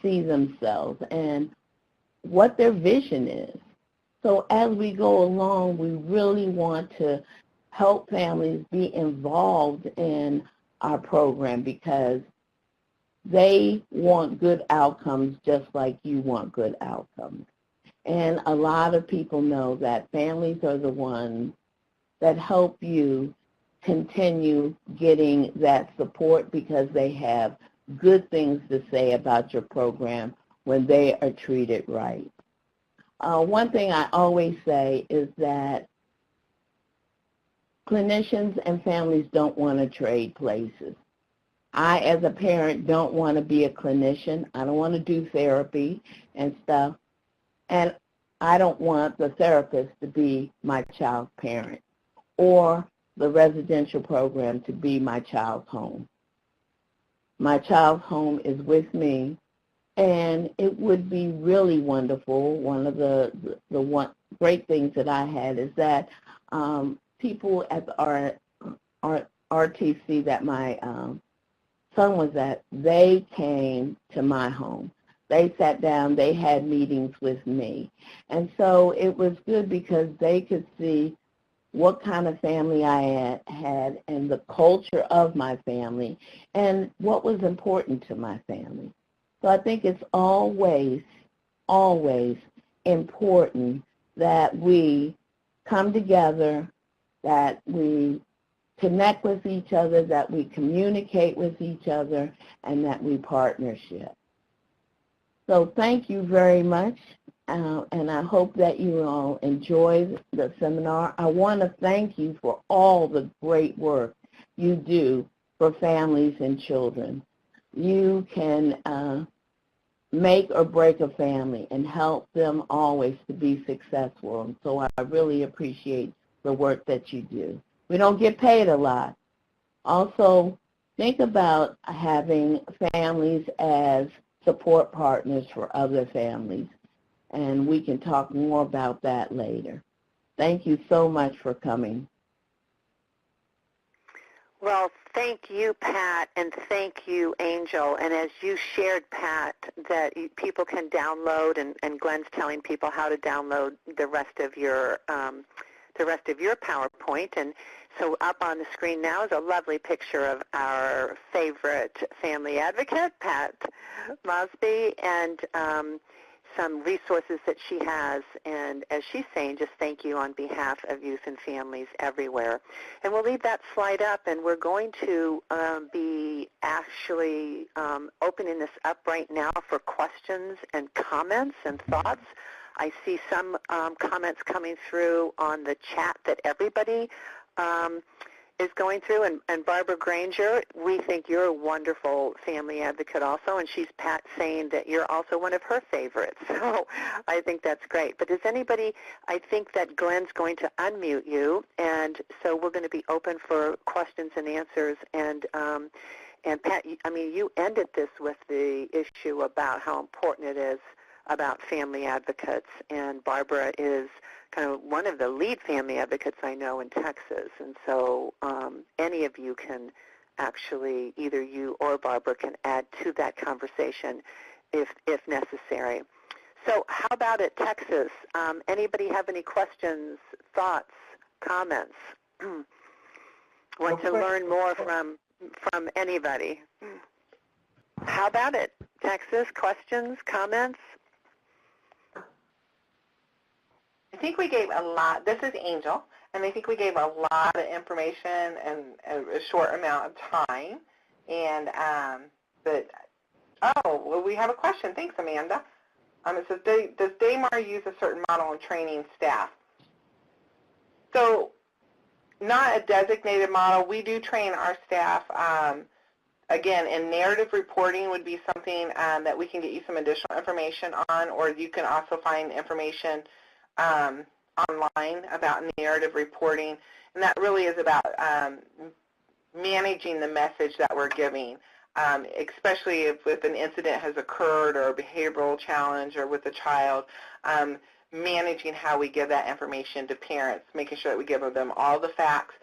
see themselves and what their vision is. So as we go along, we really want to help families be involved in our program because they want good outcomes just like you want good outcomes. And a lot of people know that families are the ones that help you continue getting that support because they have good things to say about your program when they are treated right. One thing I always say is that clinicians and families don't want to trade places. I, as a parent, don't want to be a clinician. I don't want to do therapy and stuff. And I don't want the therapist to be my child's parent or the residential program to be my child's home. My child's home is with me, and it would be really wonderful. One of the great things that I had is that people at the RTC that my son was at, they came to my home. They sat down, they had meetings with me. And so it was good because they could see what kind of family I had and the culture of my family and what was important to my family. So I think it's always, always important that we come together, that we connect with each other, that we communicate with each other, and that we partnership. So thank you very much, and I hope that you all enjoy the seminar. I want to thank you for all the great work you do for families and children. You can make or break a family and help them always to be successful, and so I really appreciate the work that you do. We don't get paid a lot. Also, think about having families as support partners for other families, and we can talk more about that later. Thank you so much for coming. Well, thank you, Pat, and thank you, Angel. And as you shared, Pat, that people can download, and Glenn's telling people how to download the rest of your PowerPoint. And so up on the screen now is a lovely picture of our favorite family advocate, Pat Mosby, and some resources that she has. And as she's saying, just thank you on behalf of youth and families everywhere. And we'll leave that slide up, and we're going to be actually opening this up right now for questions and comments and thoughts. I see some comments coming through on the chat that everybody is going through. And Barbara Granger, we think you're a wonderful family advocate also, and she's Pat saying that you're also one of her favorites. So I think that's great. But does anybody, I think that Glenn's going to unmute you, and so we're going to be open for questions and answers. And Pat, I mean, you ended this with the issue about how important it is about family advocates, and Barbara is kind of one of the lead family advocates I know in Texas, and so any of you can actually, either you or Barbara can add to that conversation if necessary. So how about it, Texas? Anybody have any questions, thoughts, comments? Want to learn more from anybody? How about it, Texas? Questions, comments? I think we gave a lot. This is Angel, and I think we gave a lot of information in a short amount of time. And well, we have a question. Thanks, Amanda. It says, does Damar use a certain model in training staff? So, not a designated model. We do train our staff. Again, and narrative reporting would be something that we can get you some additional information on, or you can also find information online about narrative reporting, and that really is about managing the message that we're giving, especially if an incident has occurred or a behavioral challenge or with a child, managing how we give that information to parents, making sure that we give them all the facts,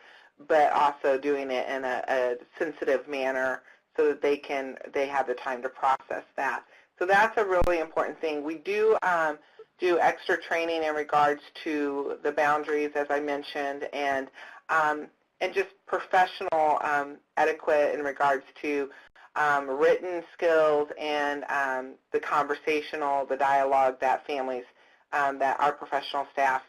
but also doing it in a sensitive manner so that they have the time to process that. So that's a really important thing. We do extra training in regards to the boundaries, as I mentioned, and just professional etiquette in regards to written skills and the dialogue that families that our professional staff,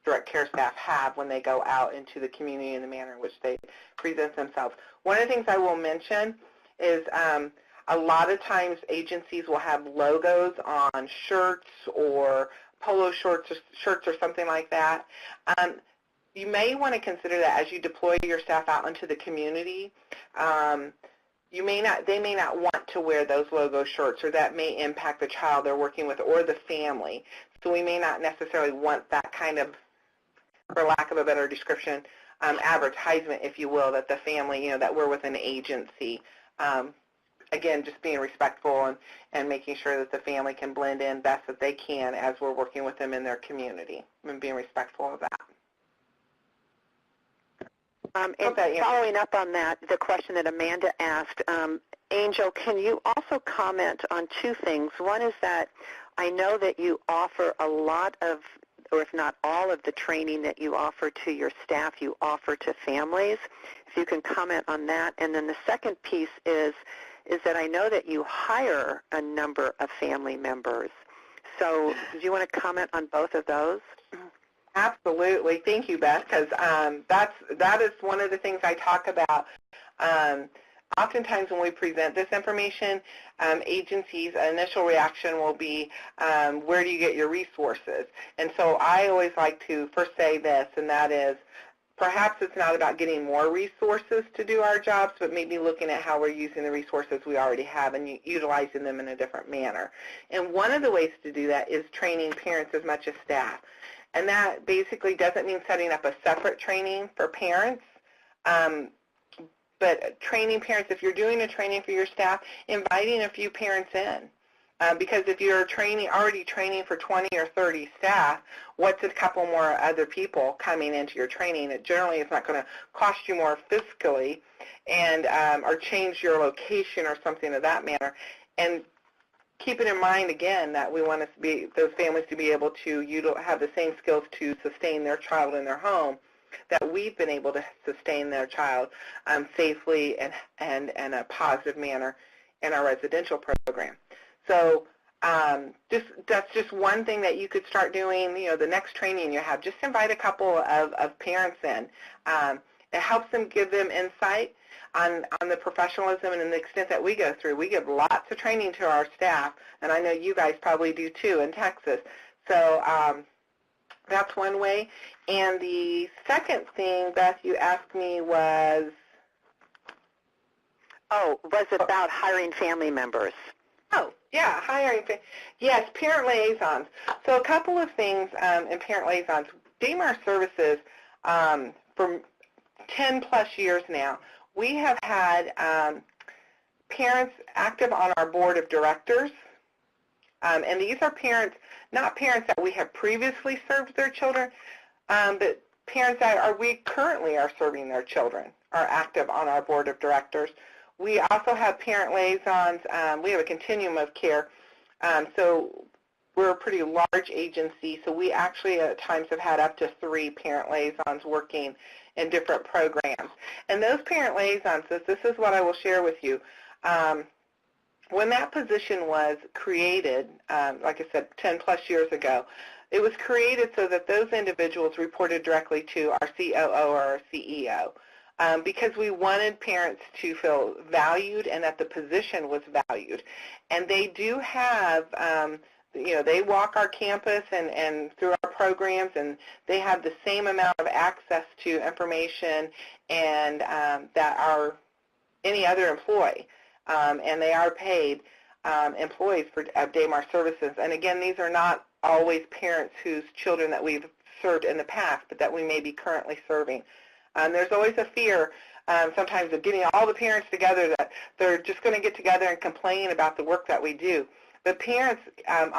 direct care staff, have when they go out into the community in the manner in which they present themselves. One of the things I will mention is a lot of times agencies will have logos on shirts or polo shirts or something like that. You may want to consider that as you deploy your staff out into the community. They may not want to wear those logo shirts, or that may impact the child they're working with or the family. So we may not necessarily want that kind of, for lack of a better description, advertisement, if you will, that the family, that we're with an agency. Again, just being respectful and making sure that the family can blend in best that they can as we're working with them in their community, and being respectful of that. And following up on that, the question that Amanda asked, Angel, can you also comment on two things? One is that I know that you offer a lot of, or if not all of the training that you offer to your staff, you offer to families. If you can comment on that. And then the second piece is that I know that you hire a number of family members. So do you want to comment on both of those? Absolutely. Thank you, Beth, because that is one of the things I talk about. Oftentimes when we present this information, agencies' initial reaction will be, where do you get your resources? And so I always like to first say this, and that is, perhaps it's not about getting more resources to do our jobs, but maybe looking at how we're using the resources we already have and utilizing them in a different manner. And one of the ways to do that is training parents as much as staff. And that basically doesn't mean setting up a separate training for parents, but training parents, if you're doing a training for your staff, inviting a few parents in. Because if you're already training for 20 or 30 staff, what's a couple more other people coming into your training? It generally is not going to cost you more fiscally, and or change your location or something of that manner. And keeping in mind, again, that we want those families to be able to have the same skills to sustain their child in their home that we've been able to sustain their child safely and in a positive manner in our residential program. So that's just one thing that you could start doing. The next training you have, just invite a couple of parents in. It helps them, give them insight on the professionalism and the extent that we go through. We give lots of training to our staff, and I know you guys probably do too in Texas. So that's one way. And the second thing, Beth, you asked me was? Was it about hiring family members? Oh, yeah, hiring. Yes, parent liaisons. So a couple of things in parent liaisons. Damar Services, for 10-plus years now, we have had parents active on our board of directors, and these are parents, not parents that we have previously served their children, but parents that we currently are serving their children are active on our board of directors. We also have parent liaisons. We have a continuum of care, so we're a pretty large agency, so we actually at times have had up to 3 parent liaisons working in different programs. And those parent liaisons, this is what I will share with you. When that position was created, like I said, 10-plus years ago, it was created so that those individuals reported directly to our COO or our CEO. Because we wanted parents to feel valued and that the position was valued. And they do have, they walk our campus and through our programs, and they have the same amount of access to information and that are any other employee. And they are paid employees of Damar Services. And again, these are not always parents whose children that we've served in the past, but that we may be currently serving. There's always a fear sometimes of getting all the parents together that they're just going to get together and complain about the work that we do. But parents,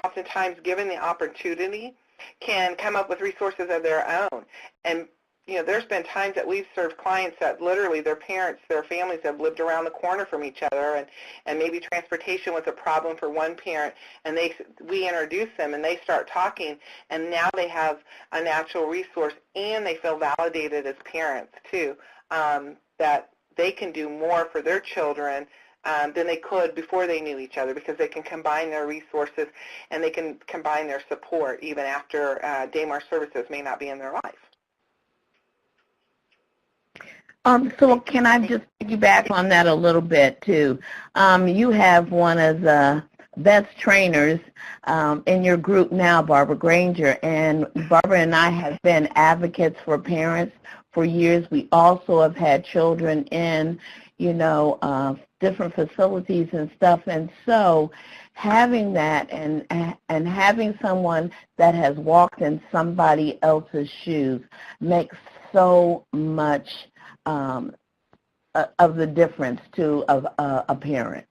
oftentimes given the opportunity, can come up with resources of their own. And there's been times that we've served clients that literally their parents, their families have lived around the corner from each other, and maybe transportation was a problem for one parent, and we introduce them and they start talking, and now they have a natural resource and they feel validated as parents too, that they can do more for their children than they could before they knew each other, because they can combine their resources and they can combine their support even after Damar services may not be in their life. So can I just piggyback on that a little bit, too? You have one of the best trainers in your group now, Barbara Granger, and Barbara and I have been advocates for parents for years. We also have had children in, different facilities and stuff, and so having that and having someone that has walked in somebody else's shoes makes so much of the difference to a parent,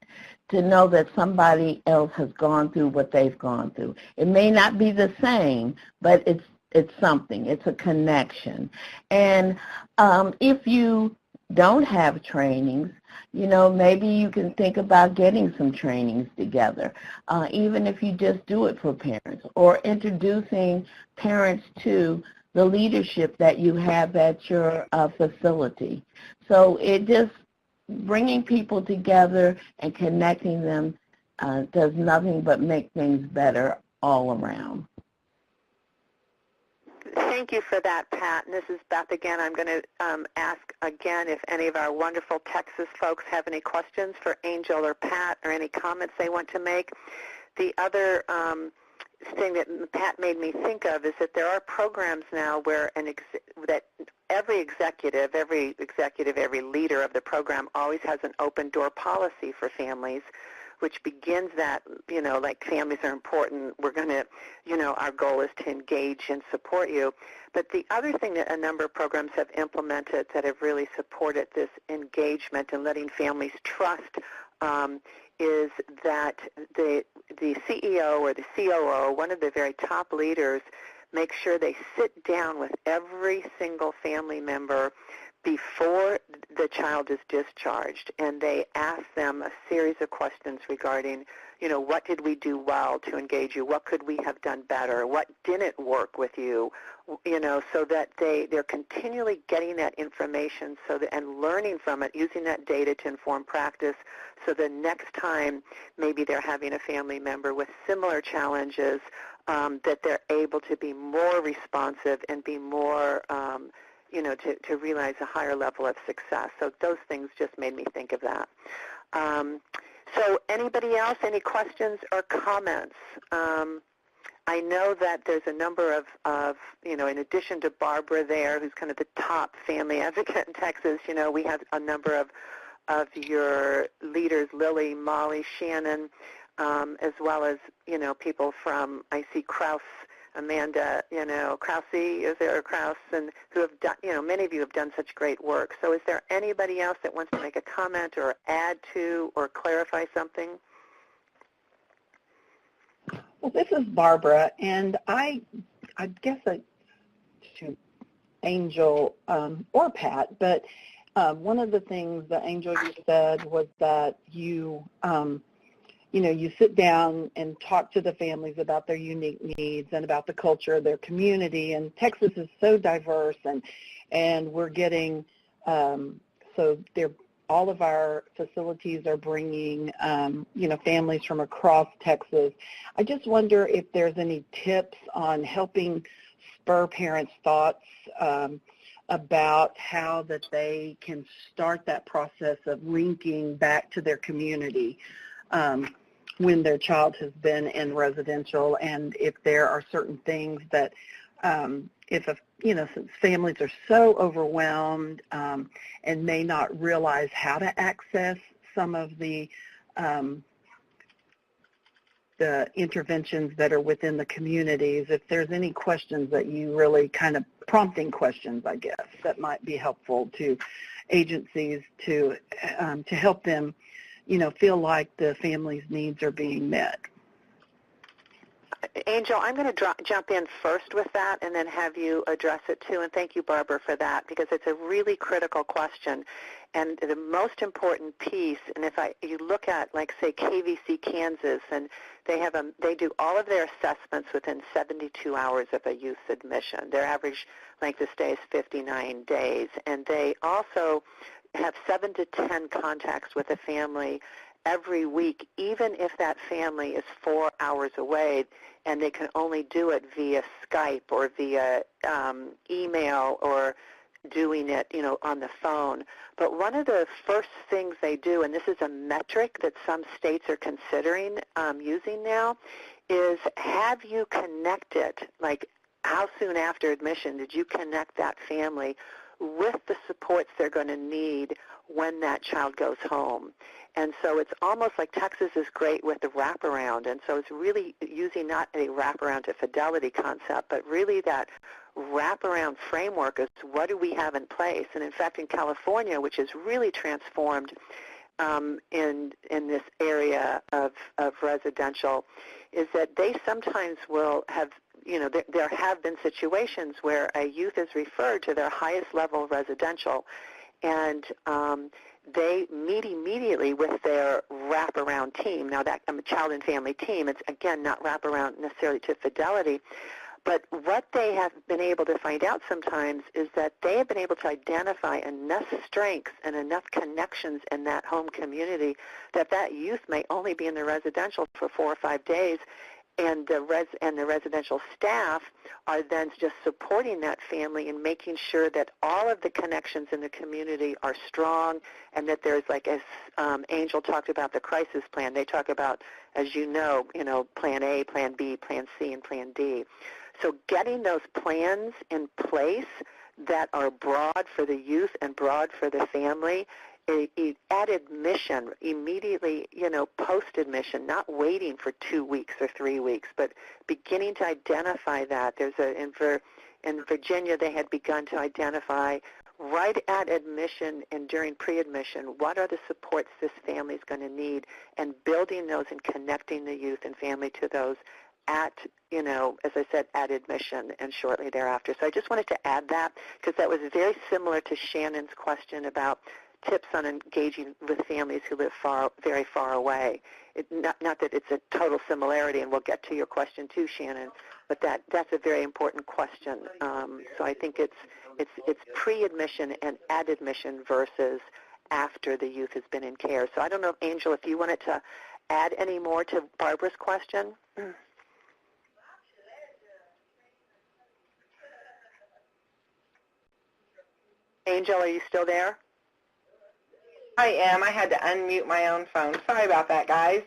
to know that somebody else has gone through what they've gone through. It may not be the same, but it's something. It's a connection. And if you don't have trainings, maybe you can think about getting some trainings together, even if you just do it for parents, or introducing parents to the leadership that you have at your facility. So it just, bringing people together and connecting them does nothing but make things better all around. Thank you for that, Pat. And this is Beth again. I'm going to ask again if any of our wonderful Texas folks have any questions for Angel or Pat, or any comments they want to make. The other thing that Pat made me think of is that there are programs now where that every executive, every leader of the program always has an open door policy for families, which begins that, like families are important. We're going to, our goal is to engage and support you. But the other thing that a number of programs have implemented that have really supported this engagement and letting families trust is that the CEO or the COO, one of the very top leaders, makes sure they sit down with every single family member before the child is discharged, and they ask them a series of questions regarding, what did we do well to engage you? What could we have done better? What didn't work with you? So that they're continually getting that information and learning from it, using that data to inform practice, so the next time maybe they're having a family member with similar challenges, that they're able to be more responsive and be more to realize a higher level of success. So those things just made me think of that. So anybody else, any questions or comments? I know that there's a number of in addition to Barbara there, who's kind of the top family advocate in Texas, we have a number of your leaders, Lily, Molly, Shannon, as well as, people from, I see Krause, Amanda, Krause, is there, Krause, and who have done, many of you have done such great work. So is there anybody else that wants to make a comment or add to or clarify something? Well, this is Barbara, and I guess to Angel or Pat, but one of the things that Angel you said was that you sit down and talk to the families about their unique needs and about the culture of their community. And Texas is so diverse, and we're getting all of our facilities are bringing families from across Texas. I just wonder if there's any tips on helping spur parents' thoughts about how that they can start that process of linking back to their community when their child has been in residential, and if there are certain things that since families are so overwhelmed and may not realize how to access some of the interventions that are within the communities, if there's any questions that you really kind of prompting questions, I guess, that might be helpful to agencies to help them, feel like the family's needs are being met. Angel, I'm going to jump in first with that and then have you address it too. And thank you, Barbara, for that, because it's a really critical question. And the most important piece, and you look at, like, say, KVC Kansas, and they do all of their assessments within 72 hours of a youth admission. Their average length of stay is 59 days. And they also have 7 to 10 contacts with a family every week, even if that family is 4 hours away and they can only do it via Skype or via email or doing it, on the phone. But one of the first things they do, and this is a metric that some states are considering using now, is have you connected, like how soon after admission did you connect that family with the supports they're going to need when that child goes home. And so it's almost like Texas is great with the wraparound, and so it's really using not a wraparound to fidelity concept, but really that wraparound framework is what do we have in place. And in fact, in California, which is really transformed in this area of residential, is that they sometimes will have, there have been situations where a youth is referred to their highest level residential, and they meet immediately with their wraparound team. Now, that a child and family team, it's, again, not wraparound necessarily to fidelity, but what they have been able to find out sometimes is that they have been able to identify enough strengths and enough connections in that home community that that youth may only be in the residential for 4 or 5 days, and the residential staff are then just supporting that family and making sure that all of the connections in the community are strong, and that there's, like, as Angel talked about the crisis plan, they talk about, as you know, plan A, plan B, plan C, and plan D. So getting those plans in place that are broad for the youth and broad for the family, at admission, immediately, post-admission, not waiting for 2 weeks or 3 weeks, but beginning to identify that. In Virginia, they had begun to identify right at admission and during pre-admission, what are the supports this family is going to need, and building those and connecting the youth and family to those at, as I said, at admission and shortly thereafter. So I just wanted to add that because that was very similar to Shannon's question about tips on engaging with families who live very far away. Not that it's a total similarity, and we'll get to your question too, Shannon, but that's a very important question. So I think it's pre-admission and at admission versus after the youth has been in care. So I don't know, Angel, if you wanted to add any more to Barbara's question. Angel, are you still there? I am. I had to unmute my own phone. Sorry about that, guys.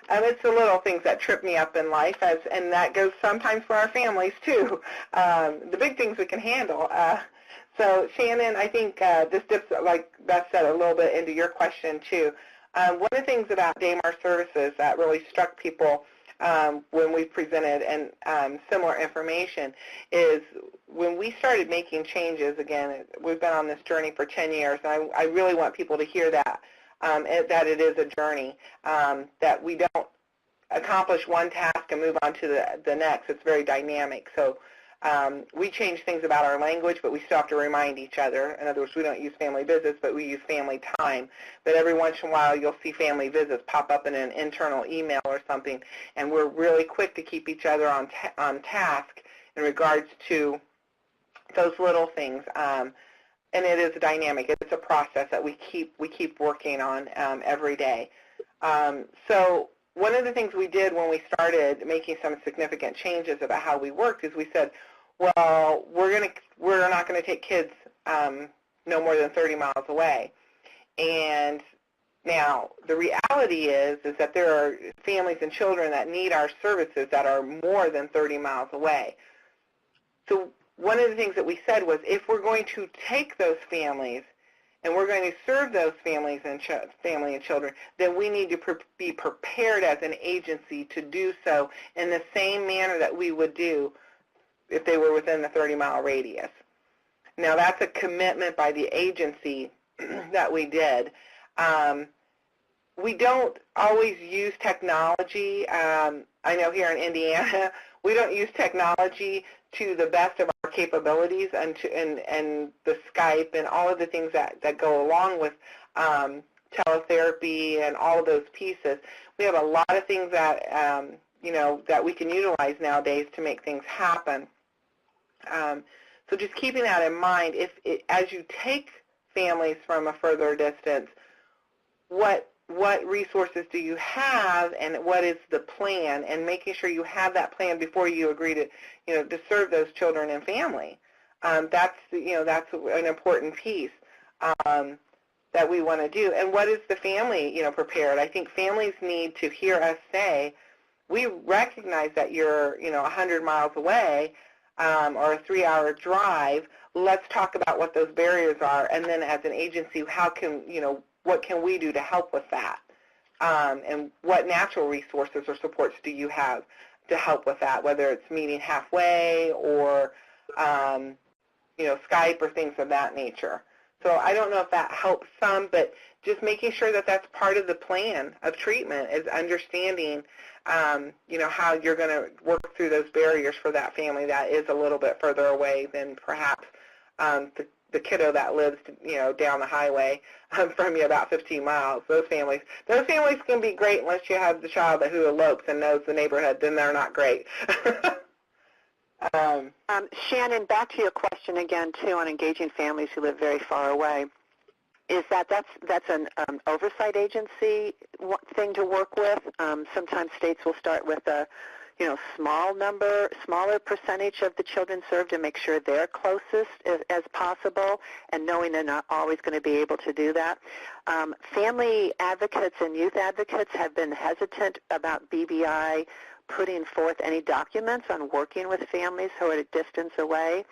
It's the little things that trip me up in life, and that goes sometimes for our families, too. The big things we can handle. So, Shannon, I think this dips, like Beth said, a little bit into your question, too. One of the things about Damar services that really struck people when we presented and similar information is when we started making changes. Again, we've been on this journey for 10 years, and I really want people to hear that, that it is a journey, that we don't accomplish one task and move on to the next. It's very dynamic. So we change things about our language, but we still have to remind each other. In other words, we don't use family visits, but we use family time. But every once in a while, you'll see family visits pop up in an internal email or something, and we're really quick to keep each other on task in regards to those little things. And it is a dynamic. It's a process that we keep working on every day. So one of the things we did when we started making some significant changes about how we worked is we said, well, we're not going to take kids no more than 30 miles away. And now the reality is that there are families and children that need our services that are more than 30 miles away. So one of the things that we said was, if we're going to take those families and we're going to serve those families and family and children, then we need to be prepared as an agency to do so in the same manner that we would do if they were within the 30-mile radius. Now, that's a commitment by the agency that we did. We don't always use technology. I know here in Indiana, we don't use technology to the best of our capabilities, and the Skype and all of the things that go along with teletherapy and all of those pieces. We have a lot of things that that we can utilize nowadays to make things happen. So just keeping that in mind, as you take families from a further distance, what what resources do you have and what is the plan, and making sure you have that plan before you agree to, to serve those children and family. That's an important piece that we want to do. And what is the family, prepared? I think families need to hear us say, we recognize that you're, 100 miles away or a 3-hour drive. Let's talk about what those barriers are, and then as an agency, what can we do to help with that? And what natural resources or supports do you have to help with that, whether it's meeting halfway or, Skype or things of that nature. So I don't know if that helps some, but just making sure that that's part of the plan of treatment is understanding, how you're going to work through those barriers for that family that is a little bit further away than perhaps the kiddo that lives, down the highway from you about 15 miles. Those families can be great unless you have the child who elopes and knows the neighborhood. Then they're not great. Shannon, back to your question again, too, on engaging families who live very far away. Is that's an oversight agency thing to work with? Sometimes states will start with a smaller percentage of the children served to make sure they're closest as possible, and knowing they're not always going to be able to do that. Family advocates and youth advocates have been hesitant about BBI putting forth any documents on working with families who are at a distance away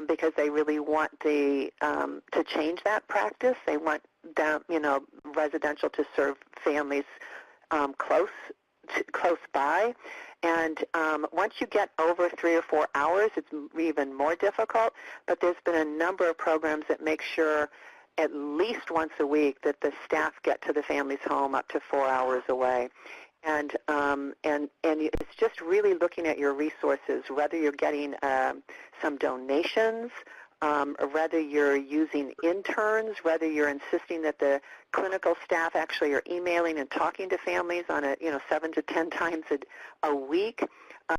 because they really want to change that practice. They want residential to serve families close by. And once you get over 3 or 4 hours, it's even more difficult. But there's been a number of programs that make sure at least once a week that the staff get to the family's home up to 4 hours away. And it's just really looking at your resources, whether you're getting some donations, whether you're using interns, whether you're insisting that the clinical staff actually are emailing and talking to families on 7 to 10 times a week,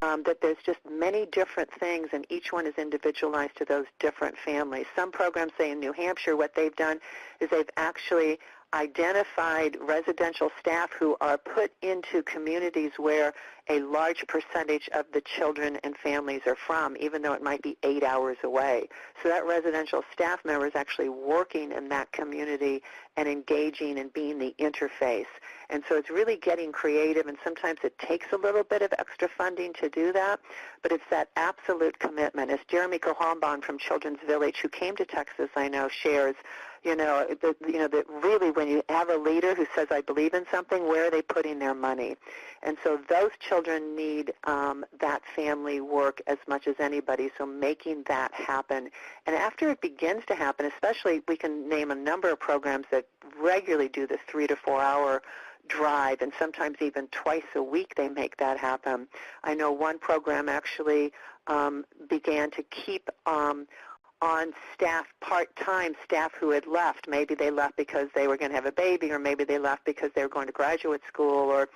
that there's just many different things, and each one is individualized to those different families. Some programs, say in New Hampshire, what they've done is they've actually identified residential staff who are put into communities where a large percentage of the children and families are from, even though it might be 8 hours away. So that residential staff member is actually working in that community and engaging and being the interface. And so it's really getting creative, and sometimes it takes a little bit of extra funding to do that, but it's that absolute commitment. As Jeremy Cohomban from Children's Village, who came to Texas, I know, shares, that really when you have a leader who says, I believe in something, where are they putting their money? And so those children need that family work as much as anybody, so making that happen. And after it begins to happen, especially we can name a number of programs that regularly do this 3 to 4 hour drive, and sometimes even twice a week they make that happen. I know one program actually began to keep on staff, part-time staff who had left. Maybe they left because they were going to have a baby, or maybe they left because they were going to graduate school, or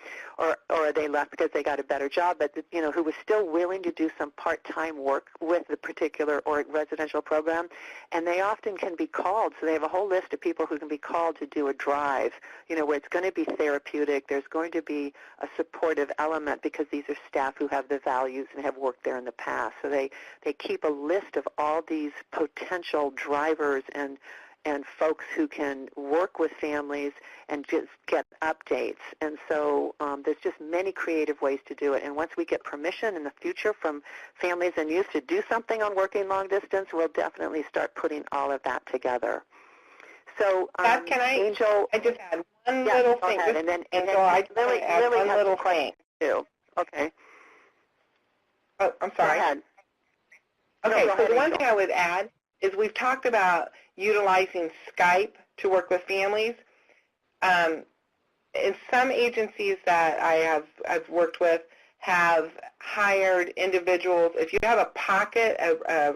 they left because they got a better job, but who was still willing to do some part-time work with the particular or residential program. And they often can be called, so they have a whole list of people who can be called to do a drive, where it's going to be therapeutic. There's going to be a supportive element because these are staff who have the values and have worked there in the past. So they keep a list of all these potential drivers and folks who can work with families and just get updates. And so there's just many creative ways to do it. And once we get permission in the future from families and youth to do something on working long distance, we'll definitely start putting all of that together. So, can Angel, I just add one little thing? Ahead. And then Lily has one little thing too. Okay. Oh, I'm sorry. Go ahead. Okay, no, so the one Angel. thing I would add is we've talked about utilizing Skype to work with families. In some agencies that I've worked with have hired individuals. If you have a pocket, a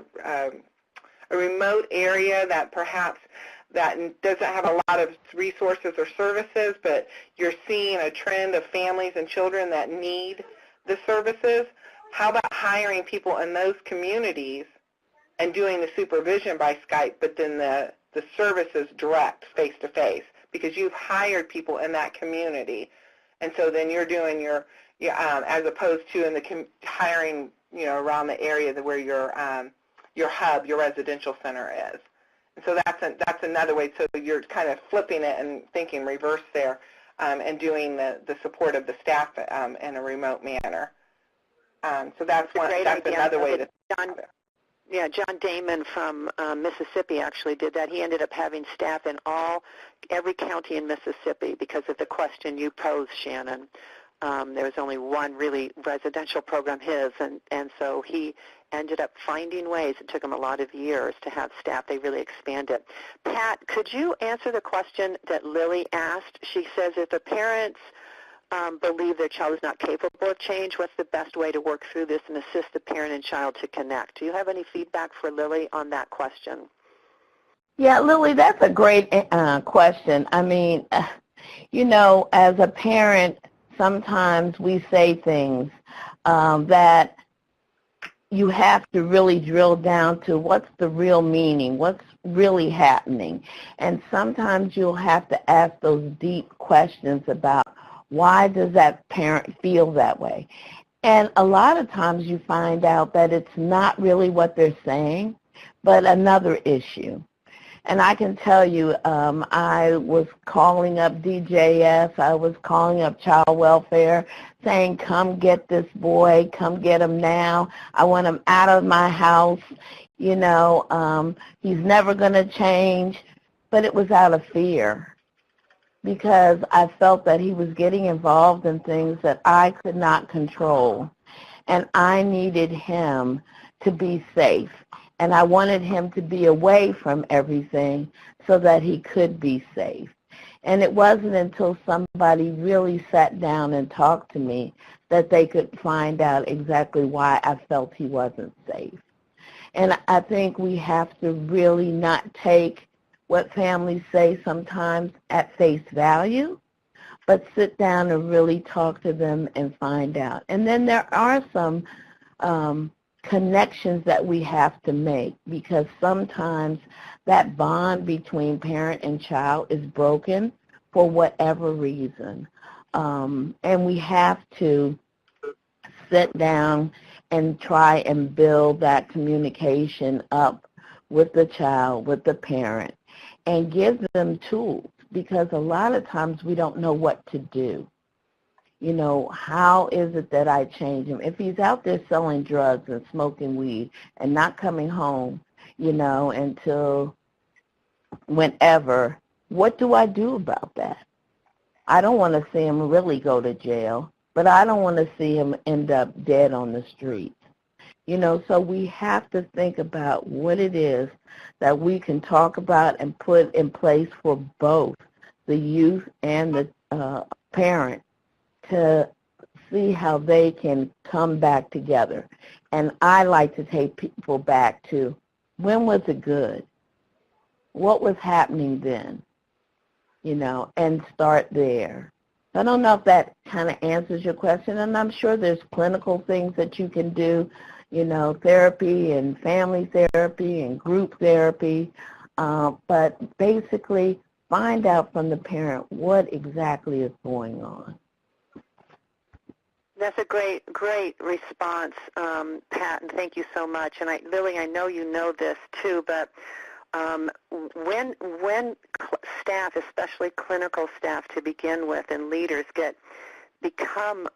remote area that perhaps that doesn't have a lot of resources or services, but you're seeing a trend of families and children that need the services, how about hiring people in those communities and doing the supervision by Skype, but then the services direct, face-to-face, because you've hired people in that community. And so then you're doing your as opposed to in the hiring, around the area where your hub, your residential center is. And so that's another way. So you're kind of flipping it and thinking reverse there, and doing the support of the staff in a remote manner. So that's another way to. John Damon from Mississippi actually did that. He ended up having staff in every county in Mississippi because of the question you posed, Shannon. There was only one really residential program, his, and so he ended up finding ways. It took him a lot of years to have staff. They really expanded. Pat, could you answer the question that Lily asked? She says, if the parents believe their child is not capable of change, what's the best way to work through this and assist the parent and child to connect? Do you have any feedback for Lily on that question? Yeah, Lily, that's a great question. I mean, as a parent, sometimes we say things that you have to really drill down to what's the real meaning, what's really happening. And sometimes you'll have to ask those deep questions about why does that parent feel that way. And a lot of times you find out that it's not really what they're saying, but another issue. And I can tell you, I was calling up DJS, I was calling up child welfare, saying, come get this boy, come get him now. I want him out of my house. He's never going to change. But it was out of fear because I felt that he was getting involved in things that I could not control. And I needed him to be safe. And I wanted him to be away from everything so that he could be safe. And it wasn't until somebody really sat down and talked to me that they could find out exactly why I felt he wasn't safe. And I think we have to really not take what families say sometimes at face value, but sit down and really talk to them and find out. And then there are some connections that we have to make because sometimes that bond between parent and child is broken for whatever reason. And we have to sit down and try and build that communication up with the child, with the parent, and give them tools because a lot of times we don't know what to do. How is it that I change him? If he's out there selling drugs and smoking weed and not coming home, until whenever, what do I do about that? I don't want to see him really go to jail, but I don't want to see him end up dead on the street. So we have to think about what it is that we can talk about and put in place for both the youth and the parent to see how they can come back together. And I like to take people back to when was it good? What was happening then? And start there. I don't know if that kind of answers your question, and I'm sure there's clinical things that you can do, therapy and family therapy and group therapy, but basically find out from the parent what exactly is going on. That's a great response, Pat, and thank you so much. And Lily, I know you know this too, but when staff, especially clinical staff to begin with, and leaders become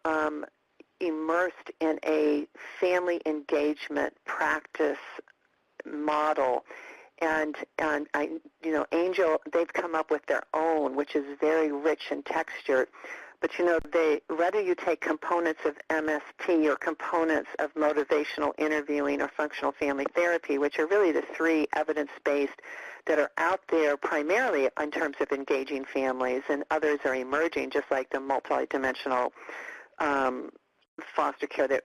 immersed in a family engagement practice model, and Angel, they've come up with their own, which is very rich and textured. But whether you take components of MST or components of motivational interviewing or functional family therapy, which are really the three evidence-based that are out there primarily in terms of engaging families, and others are emerging, just like the multidimensional foster care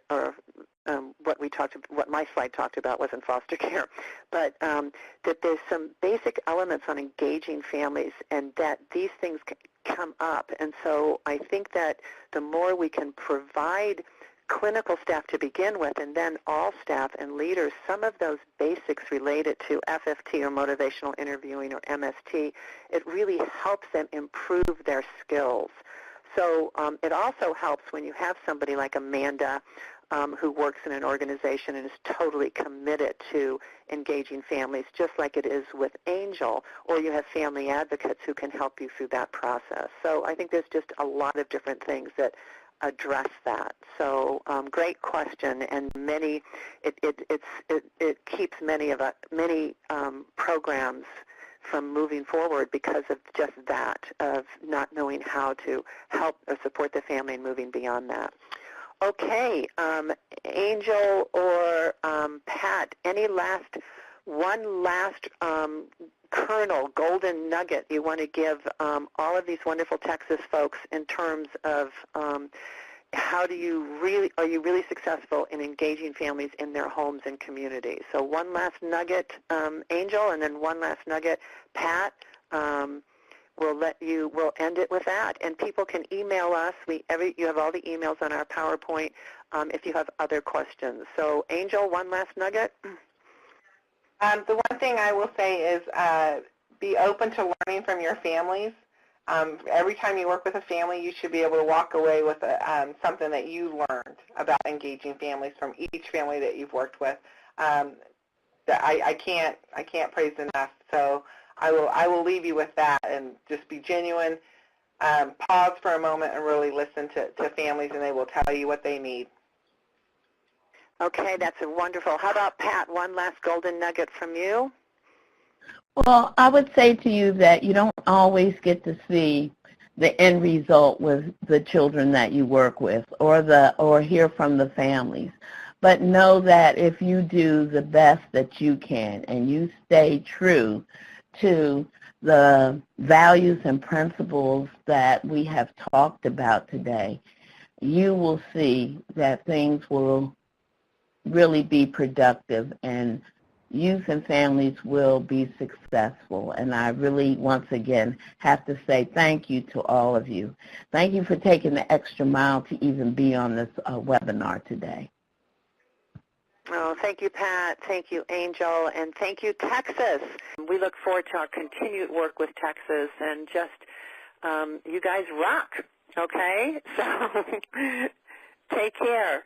what my slide talked about wasn't foster care, but that there's some basic elements on engaging families, and that these things come up. And so I think that the more we can provide clinical staff to begin with, and then all staff and leaders, some of those basics related to FFT or motivational interviewing or MST, it really helps them improve their skills. So it also helps when you have somebody like Amanda who works in an organization and is totally committed to engaging families, just like it is with Angel, or you have family advocates who can help you through that process. So I think there's just a lot of different things that address that. So great question, and it keeps many programs from moving forward because of just that, of not knowing how to help or support the family and moving beyond that. Okay, Angel or Pat, one last kernel, golden nugget you want to give all of these wonderful Texas folks in terms of are you really successful in engaging families in their homes and communities? So one last nugget, Angel, and then one last nugget, Pat. We'll end it with that, and people can email us. You have all the emails on our PowerPoint if you have other questions. So, Angel, one last nugget. The one thing I will say is be open to learning from your families. Every time you work with a family, you should be able to walk away with something that you learned about engaging families from each family that you've worked with. That I can't praise enough. So I will leave you with that, and just be genuine. Pause for a moment and really listen to families, and they will tell you what they need. Okay, that's wonderful. How about Pat? One last golden nugget from you. Well, I would say to you that you don't always get to see the end result with the children that you work with, or hear from the families. But know that if you do the best that you can and you stay true to the values and principles that we have talked about today, you will see that things will really be productive and youth and families will be successful. And I really, once again, have to say thank you to all of you. Thank you for taking the extra mile to even be on this webinar today. Oh, thank you, Pat. Thank you, Angel. And thank you, Texas. We look forward to our continued work with Texas, and just you guys rock, okay? So take care.